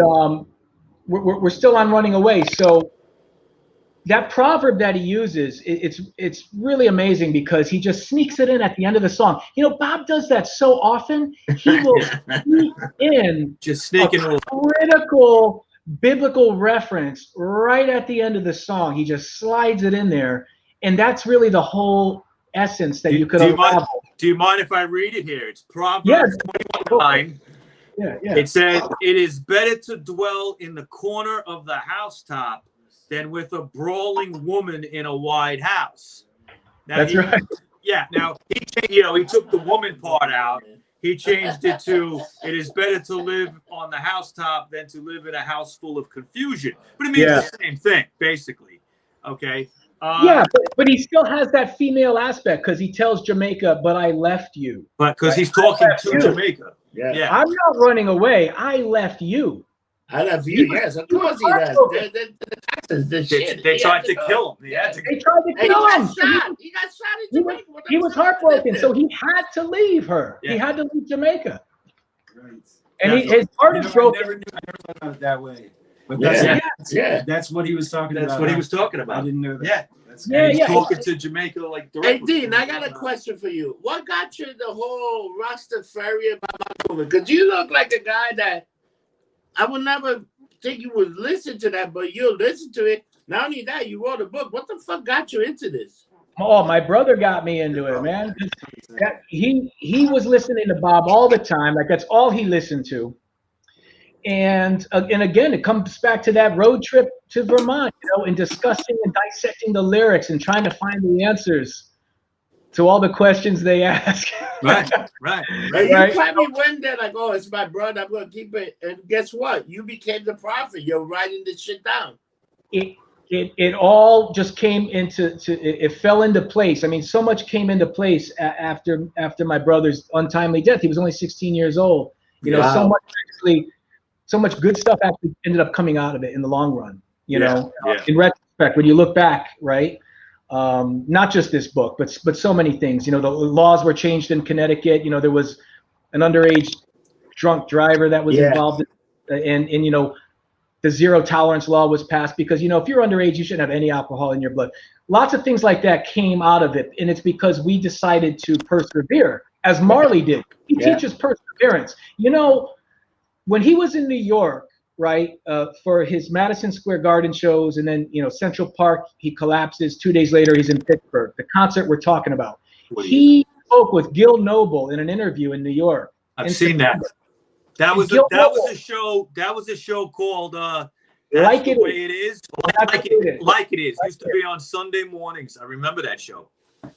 we're still on Running Away. So that proverb that he uses, it's really amazing because he just sneaks it in at the end of the song. You know, Bob does that so often. He will sneak in a critical biblical reference right at the end of the song. He just slides it in there, and that's really the whole essence that you could unravel. Do you mind if I read it here? It's Proverbs 21:9. Yeah. It says, "It is better to dwell in the corner of the housetop than with a brawling woman in a wide house." Now, that's right. Yeah. Now he took the woman part out. He changed it to, "It is better to live on the housetop than to live in a house full of confusion." But it means the same thing, basically. Okay. But he still has that female aspect because he tells Jamaica, "But I left you." But because he's talking to Jamaica. Yeah. I'm not running away. I left you. I love you. Yes, of course he does. They tried to kill him. They tried to kill him. He got shot in Jamaica. He was heartbroken, so he had to leave her. Yeah. He had to leave Jamaica. Right. And his heart is broken. I never thought about it that way. But that's what he was talking about. That's what he was talking about. I didn't know that. Yeah. Talking to Jamaica like directly. Hey, Dean, I got a question for you. What got you the whole Rastafari movement? Because you look like a guy that I would never think you would listen to that, but you'll listen to it. Not only that, you wrote a book. What the fuck got you into this? Oh, my brother got me into it, man. He was listening to Bob all the time. Like, that's all he listened to. And again, it comes back to that road trip to Vermont, and discussing and dissecting the lyrics and trying to find the answers to all the questions they ask. Right. You probably went there like, oh, it's my brother, I'm going to keep it. And guess what? You became the prophet. You're writing this shit down. It all just came it fell into place. I mean, so much came into place after my brother's untimely death. He was only 16 years old. Wow. So much good stuff actually ended up coming out of it in the long run, in retrospect, when you look back, right? Not just this book, but so many things. The laws were changed in Connecticut. There was an underage drunk driver that was involved, and the zero tolerance law was passed because, if you're underage, you shouldn't have any alcohol in your blood. Lots of things like that came out of it, and it's because we decided to persevere, as Marley did. He teaches perseverance. When he was in New York, right, for his Madison Square Garden shows, and then, Central Park, he collapses. 2 days later, he's in Pittsburgh, the concert we're talking about. He spoke with Gil Noble in an interview in New York. I've seen that. That was a show. That was a show called Like It Is. Like It Is. Used to be on Sunday mornings. I remember that show.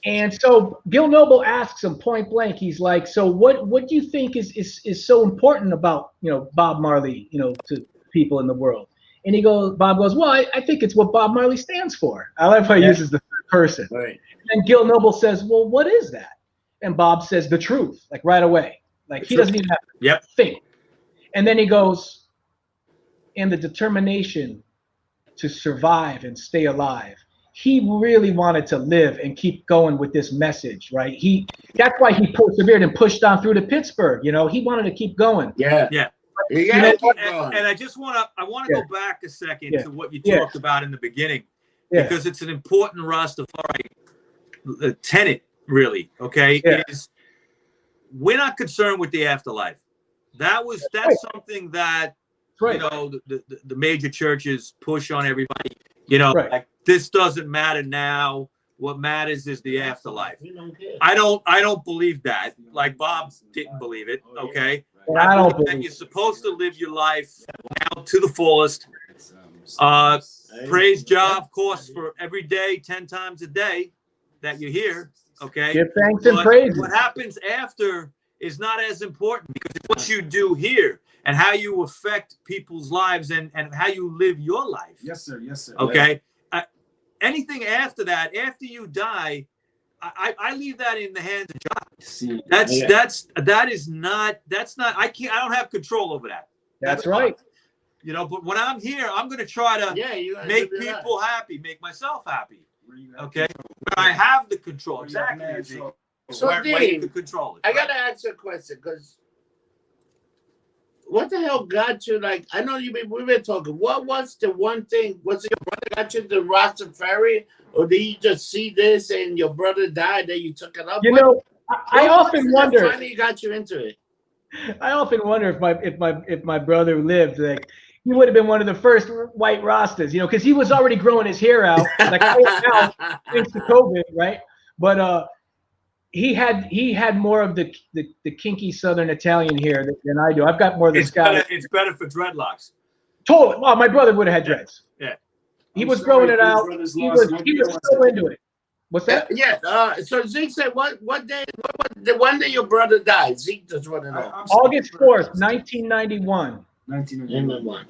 And so Gil Noble asks him point blank. He's like, "So what do you think is so important about Bob Marley to people in the world?" And Bob goes, "Well, I think it's what Bob Marley stands for." I love how he uses the third person. Right. And Gil Noble says, "Well, what is that?" And Bob says, "The truth," like right away. Like he doesn't even have to think. And then he goes, "And the determination to survive and stay alive." He really wanted to live and keep going with this message, right? That's why he persevered and pushed on through to Pittsburgh. He wanted to keep going. Yeah. And I just want to go back a second to what you talked about in the beginning, because it's an important Rastafari tenet, really. Okay, is we're not concerned with the afterlife. That's something that the major churches push on everybody. Like this doesn't matter now. What matters is the afterlife. I don't believe that. Like Bob didn't believe it. Okay. I believe that you're supposed to live your life now to the fullest. Praise Jah, of course, for every day, 10 times a day that you're here. Okay. Give thanks and praise. What happens after is not as important, because it's what you do here and how you affect people's lives and how you live your life. Yes, sir. Okay. Anything after that, after you die, I leave that in the hands of God. That's not I don't have control over that. That's right. But when I'm here, I'm going to try to make people happy, make myself happy. Okay. But I have the control. Exactly. So Dean, I got to ask you a question, because what the hell got you, like, I know we've been talking, what was the one thing, was it your brother got you the Rastafari, or did you just see this and your brother died, then you took it up? I often wonder. Finally got you into it. I often wonder if my brother lived, like, he would have been one of the first white Rastas, because he was already growing his hair out, like now, thanks to COVID, right? But he had more of the kinky Southern Italian hair than I do. I've got more of the Scottish. It's better for dreadlocks. Totally. Well, my brother would have had dreads. Yeah. He was growing it out. He was so into it. What's that? So Zeke said, what day? The one day your brother died? Zeke just want to know. August 4th, 1991. 1991.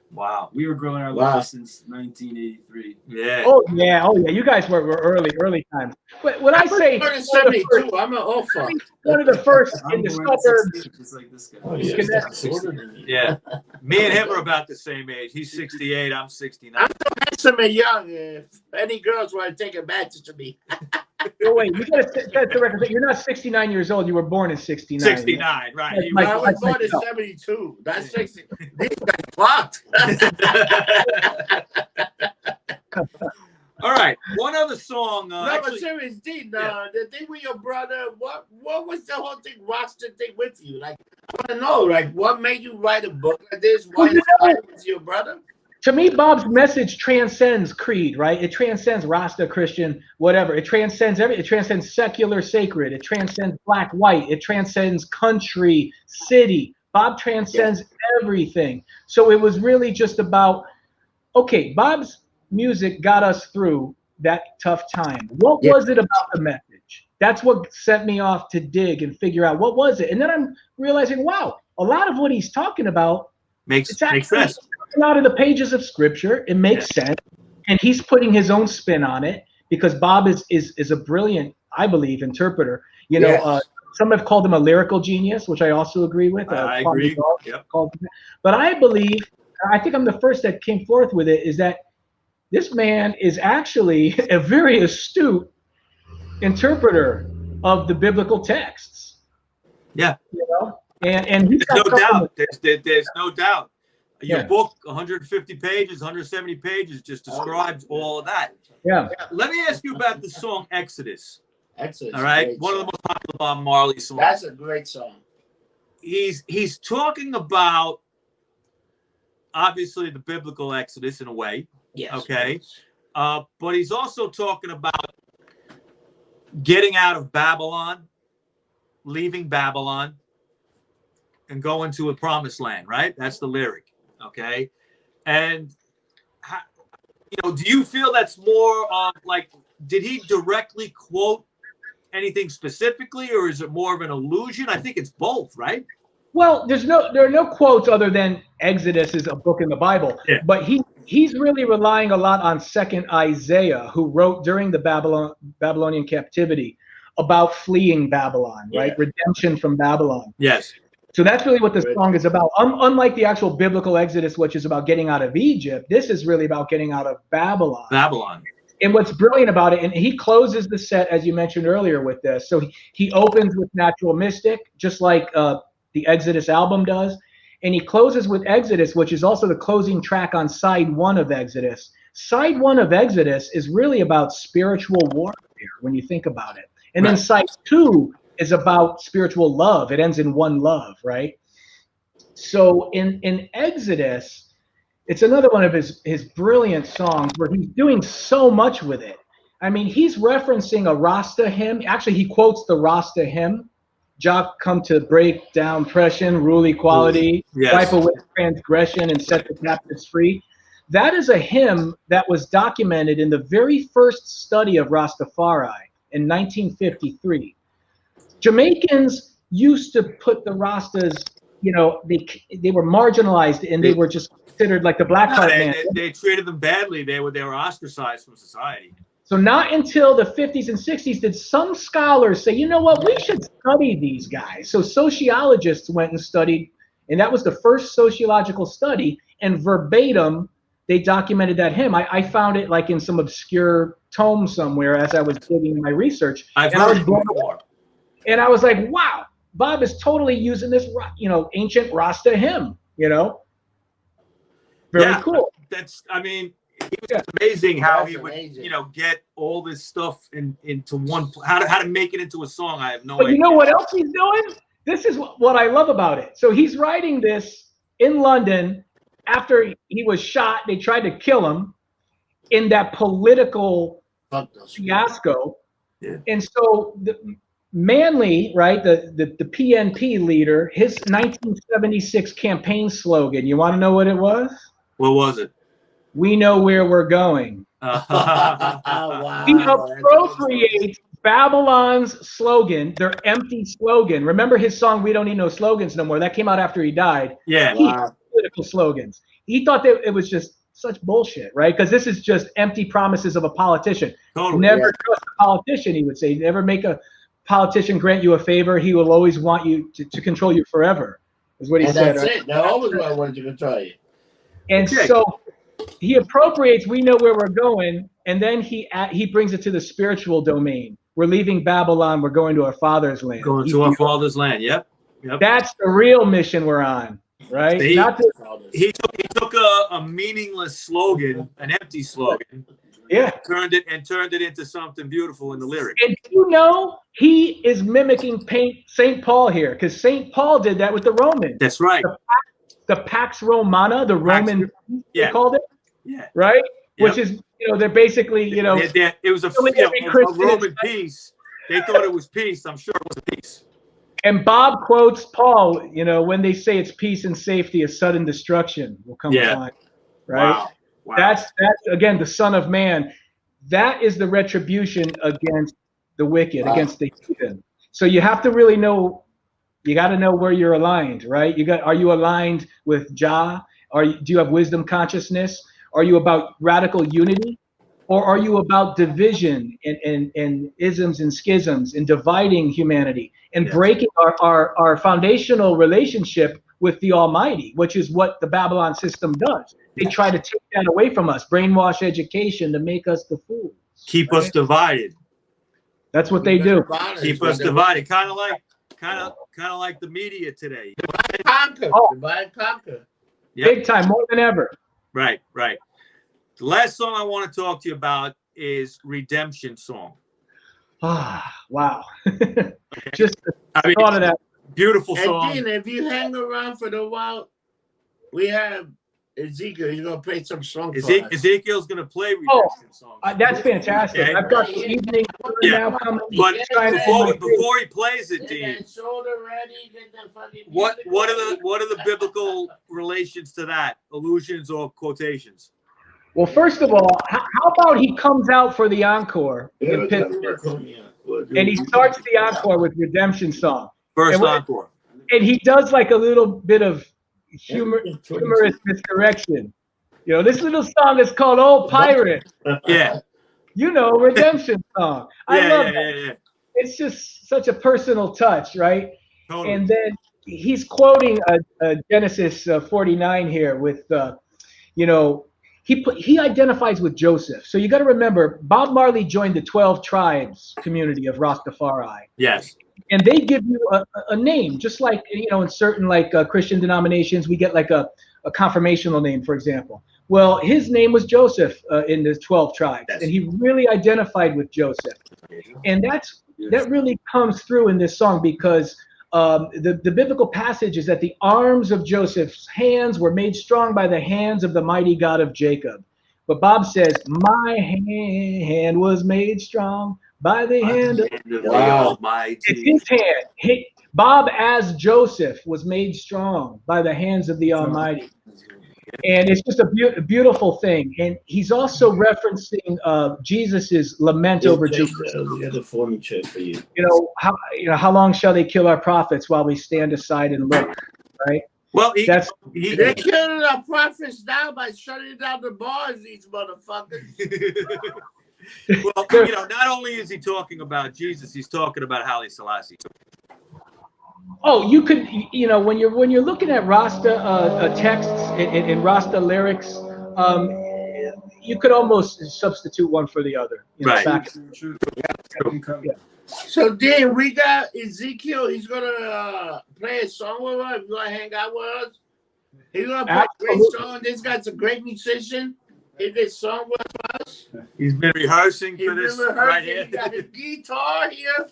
Wow. We were growing our lives since 1983. Yeah. Oh yeah. You guys were early times. But when I say I'm 72, I'm an old fuck. One of the first in the suburbs. Just like this guy. Oh, Yeah. Me and him are about the same age. He's 68. I'm 69. I'm so handsome and young. If any girls want to take advantage of me. Oh, wait, you got to record. You're not 69 years old. You were born in 69. 69, right? I was born in 72. That's 60. These guys fucked. All All right, one other song. No, but serious, D, the thing with your brother, what was the whole thing, roster thing with you? Like, I want to know, like, what made you write a book like this? Why inspired it with your brother? To me, Bob's message transcends creed, right? It transcends Rasta, Christian, whatever. It transcends everything. It transcends secular, sacred. It transcends black, white. It transcends country, city. Bob transcends everything. So it was really just about, okay, Bob's music got us through that tough time. What was it about the message? That's what set me off to dig and figure out what was it. And then I'm realizing, wow, a lot of what he's talking about makes sense. Out of the pages of scripture, it makes sense, and he's putting his own spin on it because Bob is a brilliant, I believe, interpreter. You know, some have called him a lyrical genius, which I also agree with. I agree. But I believe, I think I'm the first that came forth with it, is that this man is actually a very astute interpreter of the biblical texts. Yeah. You know, and he's there's no doubt. There's no doubt. Your book, 150 pages, 170 pages, just describes all of that. Yeah. Let me ask you about the song Exodus. Exodus. All right. One of the most popular Bob Marley songs. That's a great song. He's talking about, obviously, the biblical Exodus in a way. Yes. Okay. But he's also talking about getting out of Babylon, leaving Babylon, and going to a promised land, right? That's the lyric. Okay. And, do you feel that's more of like, did he directly quote anything specifically, or is it more of an allusion? I think it's both, right? Well, there are no quotes other than Exodus is a book in the Bible. Yeah. But he's really relying a lot on 2nd Isaiah, who wrote during the Babylonian captivity about fleeing Babylon, right? Redemption from Babylon. Yes. So that's really what the song is about. Unlike the actual biblical Exodus, which is about getting out of Egypt, this is really about getting out of Babylon. And what's brilliant about it, and he closes the set, as you mentioned earlier, with this. So he opens with Natural Mystic, just like the Exodus album does. And he closes with Exodus, which is also the closing track on side 1 of Exodus. Side 1 of Exodus is really about spiritual warfare when you think about it. And then side 2 is about spiritual love. It ends in one love, right? So in Exodus, it's another one of his brilliant songs where he's doing so much with it. I mean, he's referencing a Rasta hymn. Actually, he quotes the Rasta hymn. Jah come to break down oppression, rule equality, wipe away transgression, and set the captives free. That is a hymn that was documented in the very first study of Rastafari in 1953. Jamaicans used to put the Rastas, they were marginalized and they were just considered like the black card man. They treated them badly. They were ostracized from society. So not until the 50s and 60s did some scholars say, you know what, we should study these guys. So sociologists went and studied, and that was the first sociological study, and verbatim, they documented that hymn. I found it like in some obscure tome somewhere as I was digging my research. I've heard it before. And I was like, wow, Bob is totally using this, ancient Rasta hymn, Very cool. It was amazing how he would, get all this stuff into one. How to make it into a song? I have no idea. You know what else he's doing? This is what I love about it. So he's writing this in London after he was shot. They tried to kill him in that political fiasco. Yeah. And so Manley, right, the PNP leader, his 1976 campaign slogan, you want to know what it was? What was it? We know where we're going. Wow. He appropriates Babylon's slogan, their empty slogan. Remember his song, We Don't Need No Slogans No More? That came out after he died. Yeah. He had political slogans. He thought that it was just such bullshit, right? Because this is just empty promises of a politician. Totally. Never trust a politician, he would say. Never make a politician grant you a favor. He will always want you to control you forever, is what he said. That's it. They always want to control you. And so he appropriates We Know Where We're Going, and then he brings it to the spiritual domain. We're leaving Babylon. We're going to our father's land. Going to our father's land. Yep. That's the real mission we're on, right? He took a meaningless slogan, an empty slogan, Yeah. Turned it into something beautiful in the lyrics. And you know, he is mimicking St. Paul here, because St. Paul did that with the Romans. That's right. The Pax Romana, the Roman, they called it. Yeah. Right? Yep. Which is, they're basically, it was a Roman peace. They thought it was peace. I'm sure it was a peace. And Bob quotes Paul, when they say it's peace and safety, a sudden destruction will come upon. Right? Wow. That's again the Son of Man. That is the retribution against the wicked, against the heathen. So you have to really know. You got to know where you're aligned, right? Are you aligned with Jah? Do you have wisdom consciousness? Are you about radical unity, or are you about division and isms and schisms and dividing humanity and breaking our foundational relationship with the Almighty, which is what the Babylon system does. They try to take that away from us, brainwash education to make us the fools. Keep us divided. That's what they do. Keep us divided. Kind of like the media today. Divide and conquer. Yep. Big time, more than ever. Right. The last song I want to talk to you about is Redemption Song. Wow. Just the thought of that. Beautiful song. And then if you hang around for a while, we have Ezekiel. He's going to play some song for us. Ezekiel's going to play Redemption Song. That's fantastic. Okay. I've got the evening now coming. But before he plays it, Dean, what are the biblical relations to that? Allusions or quotations? Well, first of all, how about he comes out for the encore in Pittsburgh, and he starts the encore with Redemption Song. First encore. And he does like a little bit of humorous misdirection. This little song is called Old Pirate. Yeah. Redemption Song. I love that. Yeah. It's just such a personal touch, right? Totally. And then he's quoting Genesis 49 here with, he identifies with Joseph. So you got to remember, Bob Marley joined the 12 tribes community of Rastafari. Yes. And they give you a name, just like, in certain Christian denominations, we get like a confirmational name, for example. Well, his name was Joseph in the 12 tribes, and he really identified with Joseph. And that really comes through in this song, because the biblical passage is that the arms of Joseph's hands were made strong by the hands of the mighty God of Jacob. But Bob says, my hand was made strong by the hand of the Almighty. It's his hand. Bob, as Joseph, was made strong by the hands of the Almighty. And it's just a beautiful thing. And he's also referencing Jesus's lament over Jerusalem. The other forming church for you. How long shall they kill our prophets while we stand aside and look? Right. Well, they're killing our prophets now by shutting down the bars. These motherfuckers. Well, not only is he talking about Jesus, he's talking about Haile Selassie. Oh, you could, when you're looking at Rasta texts and Rasta lyrics, you could almost substitute one for the other. Right. So then we got Ezekiel. He's gonna play a song with us. He's gonna hang out with us. He's gonna play a great song. This guy's a great musician. He did song with us. He's been rehearsing for this right here. He got his guitar here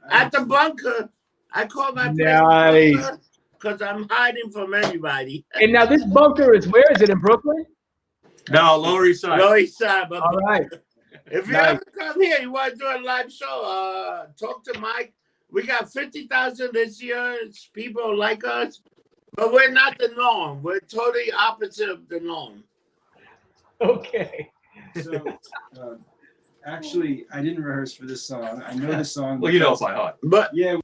at the bunker. I call my place bunker because I'm hiding from everybody. And now this bunker is where? Is it in Brooklyn? No, Lower East Side. Lower East Side. All right. If you ever come here, you want to do a live show, talk to Mike. We got 50,000 this year. People like us, but we're not the norm. We're totally opposite of the norm. Okay. So, actually, I didn't rehearse for this song. I know the song. Well, you know it by heart. But yeah,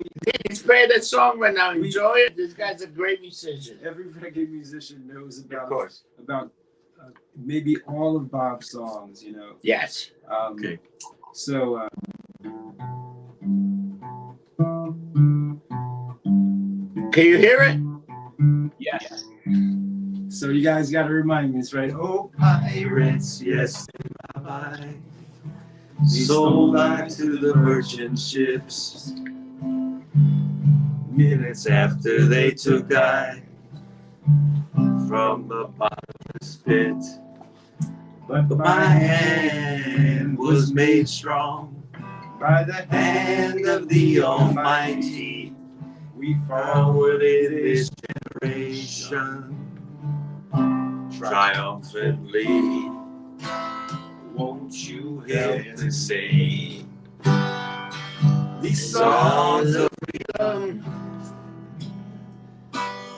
he's playing that song right now. Enjoy it. This guy's a great musician. Every reggae musician knows about maybe all of Bob's songs. Yes. Okay. So. Can you hear it? Yes. So you guys got to remind me, it's right. Oh, pirates, yes, bye. Sold I to the merchant ships. Minutes after they took I from the bottomless pit. but my hand was made strong by the hand of the Almighty. We forward in this generation triumphantly. Won't you help to sing these songs of freedom?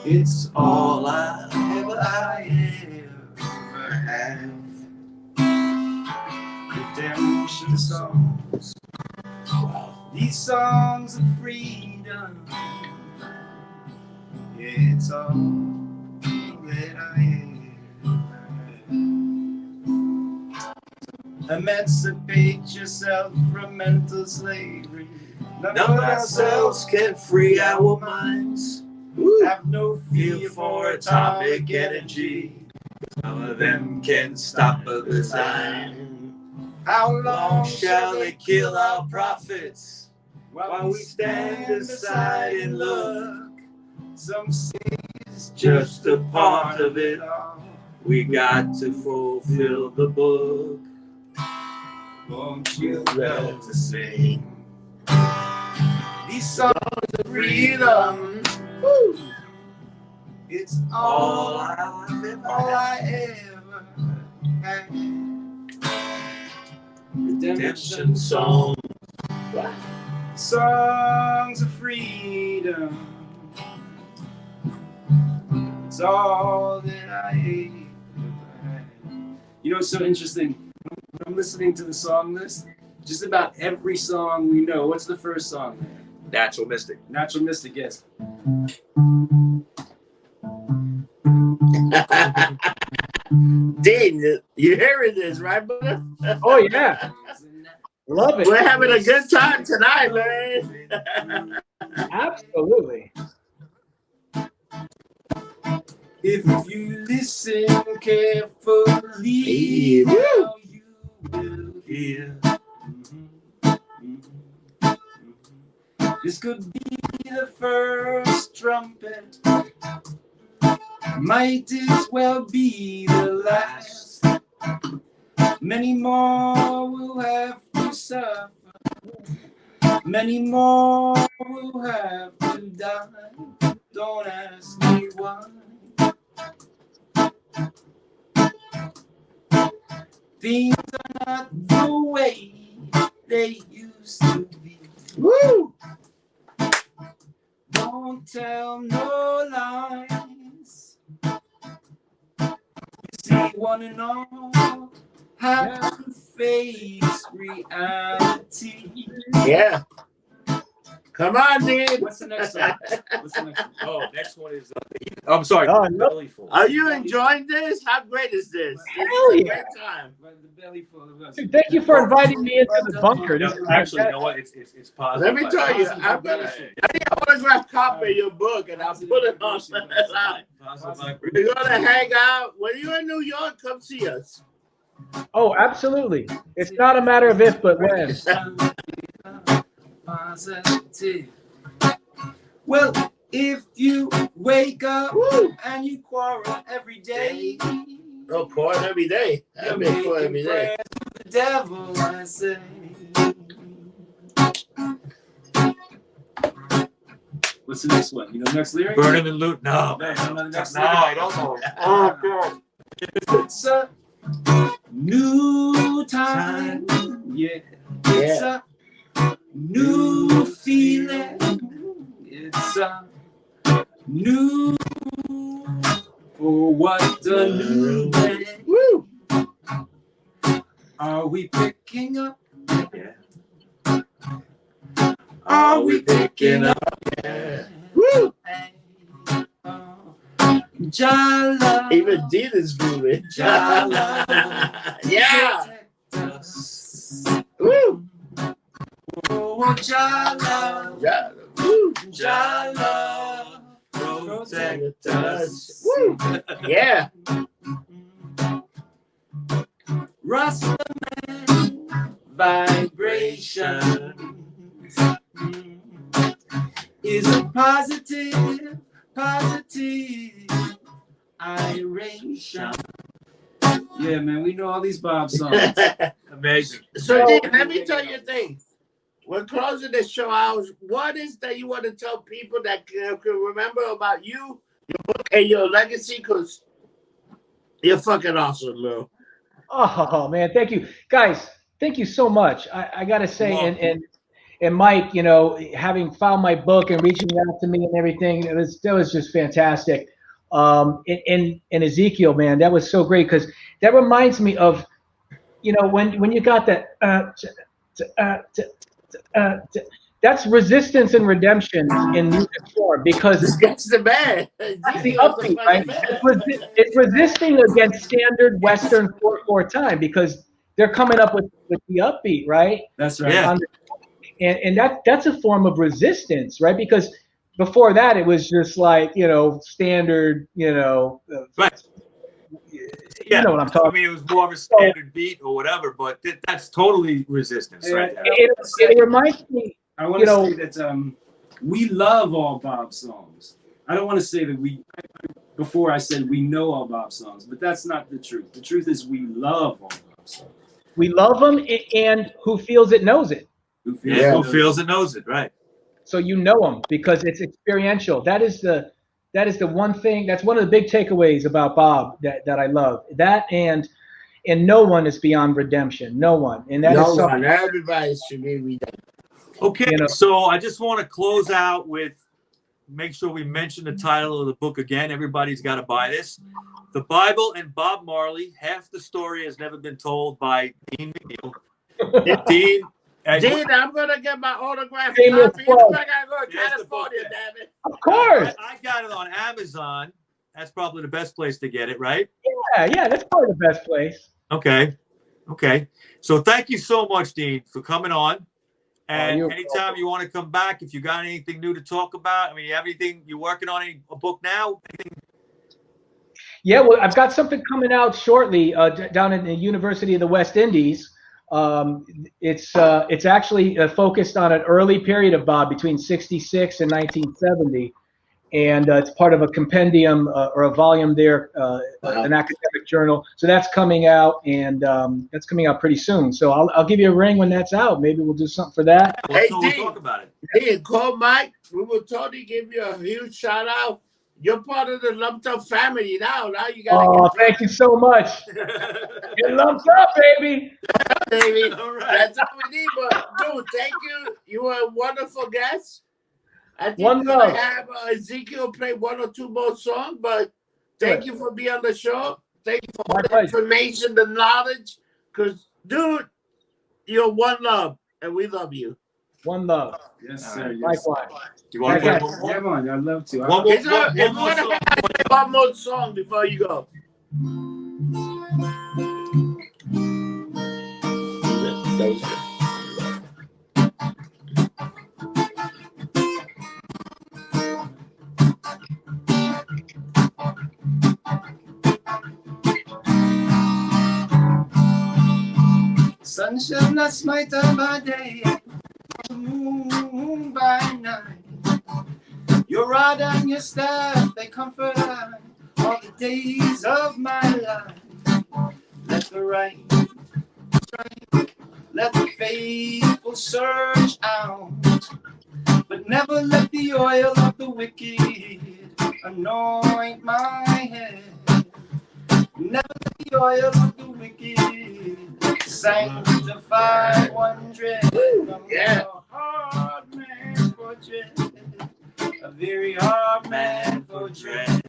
It's all I ever have. Redemption songs. These songs of freedom. It's all that I have. Emancipate yourself from mental slavery. None of ourselves can free our minds. Have no fear for atomic energy. None of them can stop the time. How long shall they kill our prophets while we stand aside and look? Some say it's just a part of it all. We got to fulfill the book. Won't you help to sing these songs of freedom? Woo. It's all I ever had. Redemption songs. Songs of freedom. It's all that I ever had. You know, it's so interesting. When I'm listening to the song list, just about every song we know. What's the first song? Natural Mystic. Natural Mystic, yes. Dean, you hearing this, right, brother? Oh yeah, love it. We're having a good time tonight, man. Absolutely. If you listen carefully, now you will hear. This could be the first trumpet. Might as well be the last. Many more will have to suffer. Many more will have to die. Don't ask me why. Things are not the way they used to be. Woo! Don't tell no lies. You see, one and all have to face reality. Yeah. Come on, Dean. What's the next one? What's the next one? Oh, next one is. I'm sorry. Oh, no. Bellyful. Are you enjoying this? How great is this? This Hell is a yeah. great time. The belly full of us. Dude, thank you for inviting me into the bunker. This is Actually, you know what? It's positive. Let me tell you, I've got an autographed copy of your book, and I'll put it on the line. We're going to hang out. When you're in New York, come see us. Oh, absolutely. It's not a matter of if, but when. Positive. Well, if you wake up and you quarrel every day, No, pour it every day. I you're make pour every making day. prayers to the devil, I say. What's the next one? You know the next lyric? Burning and loot. No, No, the next no, lyric. I don't know. Oh, God. It's a new time. Yeah. It's a new feeling. It's a new. Oh, what a new day. Woo! Are we picking up? Yeah. Are we picking up? Yeah. Woo! Jala. Even Dean is moving. Jala. Yeah. Us. Woo! Oh, Jala. Yeah. Woo! Jala. Protect us. Woo! Yeah. Rastaman vibration is a positive iration. Yeah, man, we know all these Bob songs. Amazing. So, Dean, let me tell you a thing. We're closing the show out. What is that you want to tell people that can remember about you, your book, and your legacy? Because you're fucking awesome, bro. Oh man, thank you, guys. Thank you so much. I gotta say, and Mike, you know, having found my book and reaching out to me and everything, that was just fantastic. And Ezekiel, man, that was so great because that reminds me of, you know, when you got that. That's resistance and redemption in music form because That's the man. that's the upbeat, right? It's resisting against standard Western 4/4 time because they're coming up with the upbeat, right? That's right. Yeah. And that's a form of resistance, right? Because before that, it was just like, you know, standard, you know. Right. You know what I'm talking about. I mean, it was more of a standard beat or whatever, but that's totally resistance, right? It reminds me. I want to say that we love all Bob songs. I don't want to say that before I said we know all Bob songs, but that's not the truth. The truth is we love all Bob songs. We love them, and who feels it knows it. Who feels it knows it, right? So you know them because it's experiential. That is the one thing. That's one of the big takeaways about Bob that I love. That and no one is beyond redemption. No one. And that is something. Everybody should be redemption. Okay, You know. so I just want to close out with, make sure we mention the title of the book again. Everybody's got to buy this. The Bible and Bob Marley, Half the Story Has Never Been Told by Dean MacNeil. Dean, I'm going to get my autograph Famous copy. quote. I got to go to California, damn it. Of course. I got it on Amazon. That's probably the best place to get it, right? Yeah, that's probably the best place. Okay. So thank you so much, Dean, for coming on. And anytime you want to come back, if you got anything new to talk about, I mean, you have anything, you're working on a book now? Yeah, well, I've got something coming out shortly down at the University of the West Indies. It's actually focused on an early period of Bob between 66 and 1970. And it's part of a compendium or a volume there, an academic journal. So that's coming out, and that's coming out pretty soon. So I'll give you a ring when that's out. Maybe we'll do something for that. Hey, we'll talk about it. Hey, call Mike. We will totally give you a huge shout out. You're part of the Lumped Up family now. Now you got. Oh, thank you so much. Get lumped up, baby. Baby. All right. That's all we need. But dude, thank you. You were a wonderful guest. I think One we're gonna love. have Ezekiel play one or two more songs, but thank you for being on the show. Thank you for all the information, the knowledge. Because, dude, you're one love, and we love you. One love. Yes, sir. Likewise. You want to Yeah, play one more? Yeah, man, I'd love to. One more song before you go. That was good. Sun shall not smite on by day, the moon by night. Your rod and your staff, they comfort I all the days of my life. Let the right strike, let the faithful search out, but never let the oil of the wicked anoint my head. Never let the oil of the wicked sanctify one dread. Yeah. A hard man for dread. A very hard man for dread.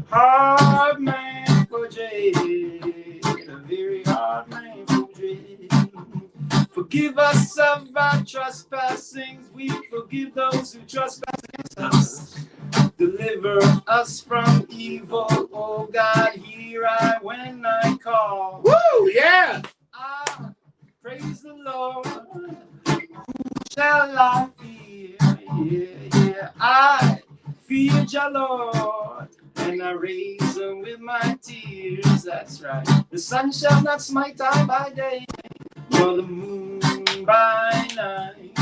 Hard man for dread. A very hard man for dread. Forgive us of our trespassings. We forgive those who trespass against us. Deliver us from evil, oh God, hear I when I call. Woo, yeah. Praise the Lord. Who shall I fear? Yeah, I fear your Lord, and I raise them with my tears. That's right. The sun shall not smite I by day, nor the moon by night.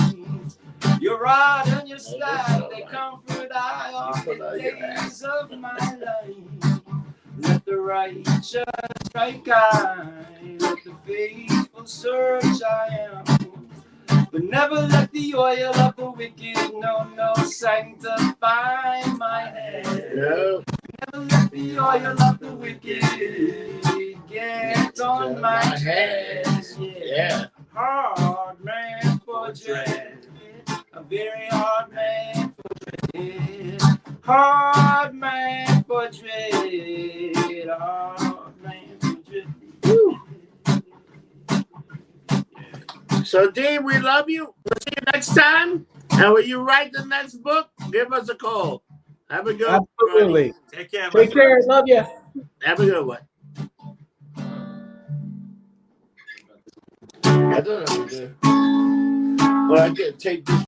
Your rod and your staff, they comfort I all the days of my life. Let the the righteous strike I, let the faithful search I am. But never let the oil of the wicked, no, sanctify my head. No. Never let the oil of the wicked get on my head. Yeah. Hard man for dread, a very hard man for dread. Hard man for dread, hard man for dread. So, Dean, we love you. We'll see you next time. And when you write the next book, give us a call. Have a good one. Absolutely. Take care. Take care. Love you. Have a good one. I thought I was good. Well, I did take this.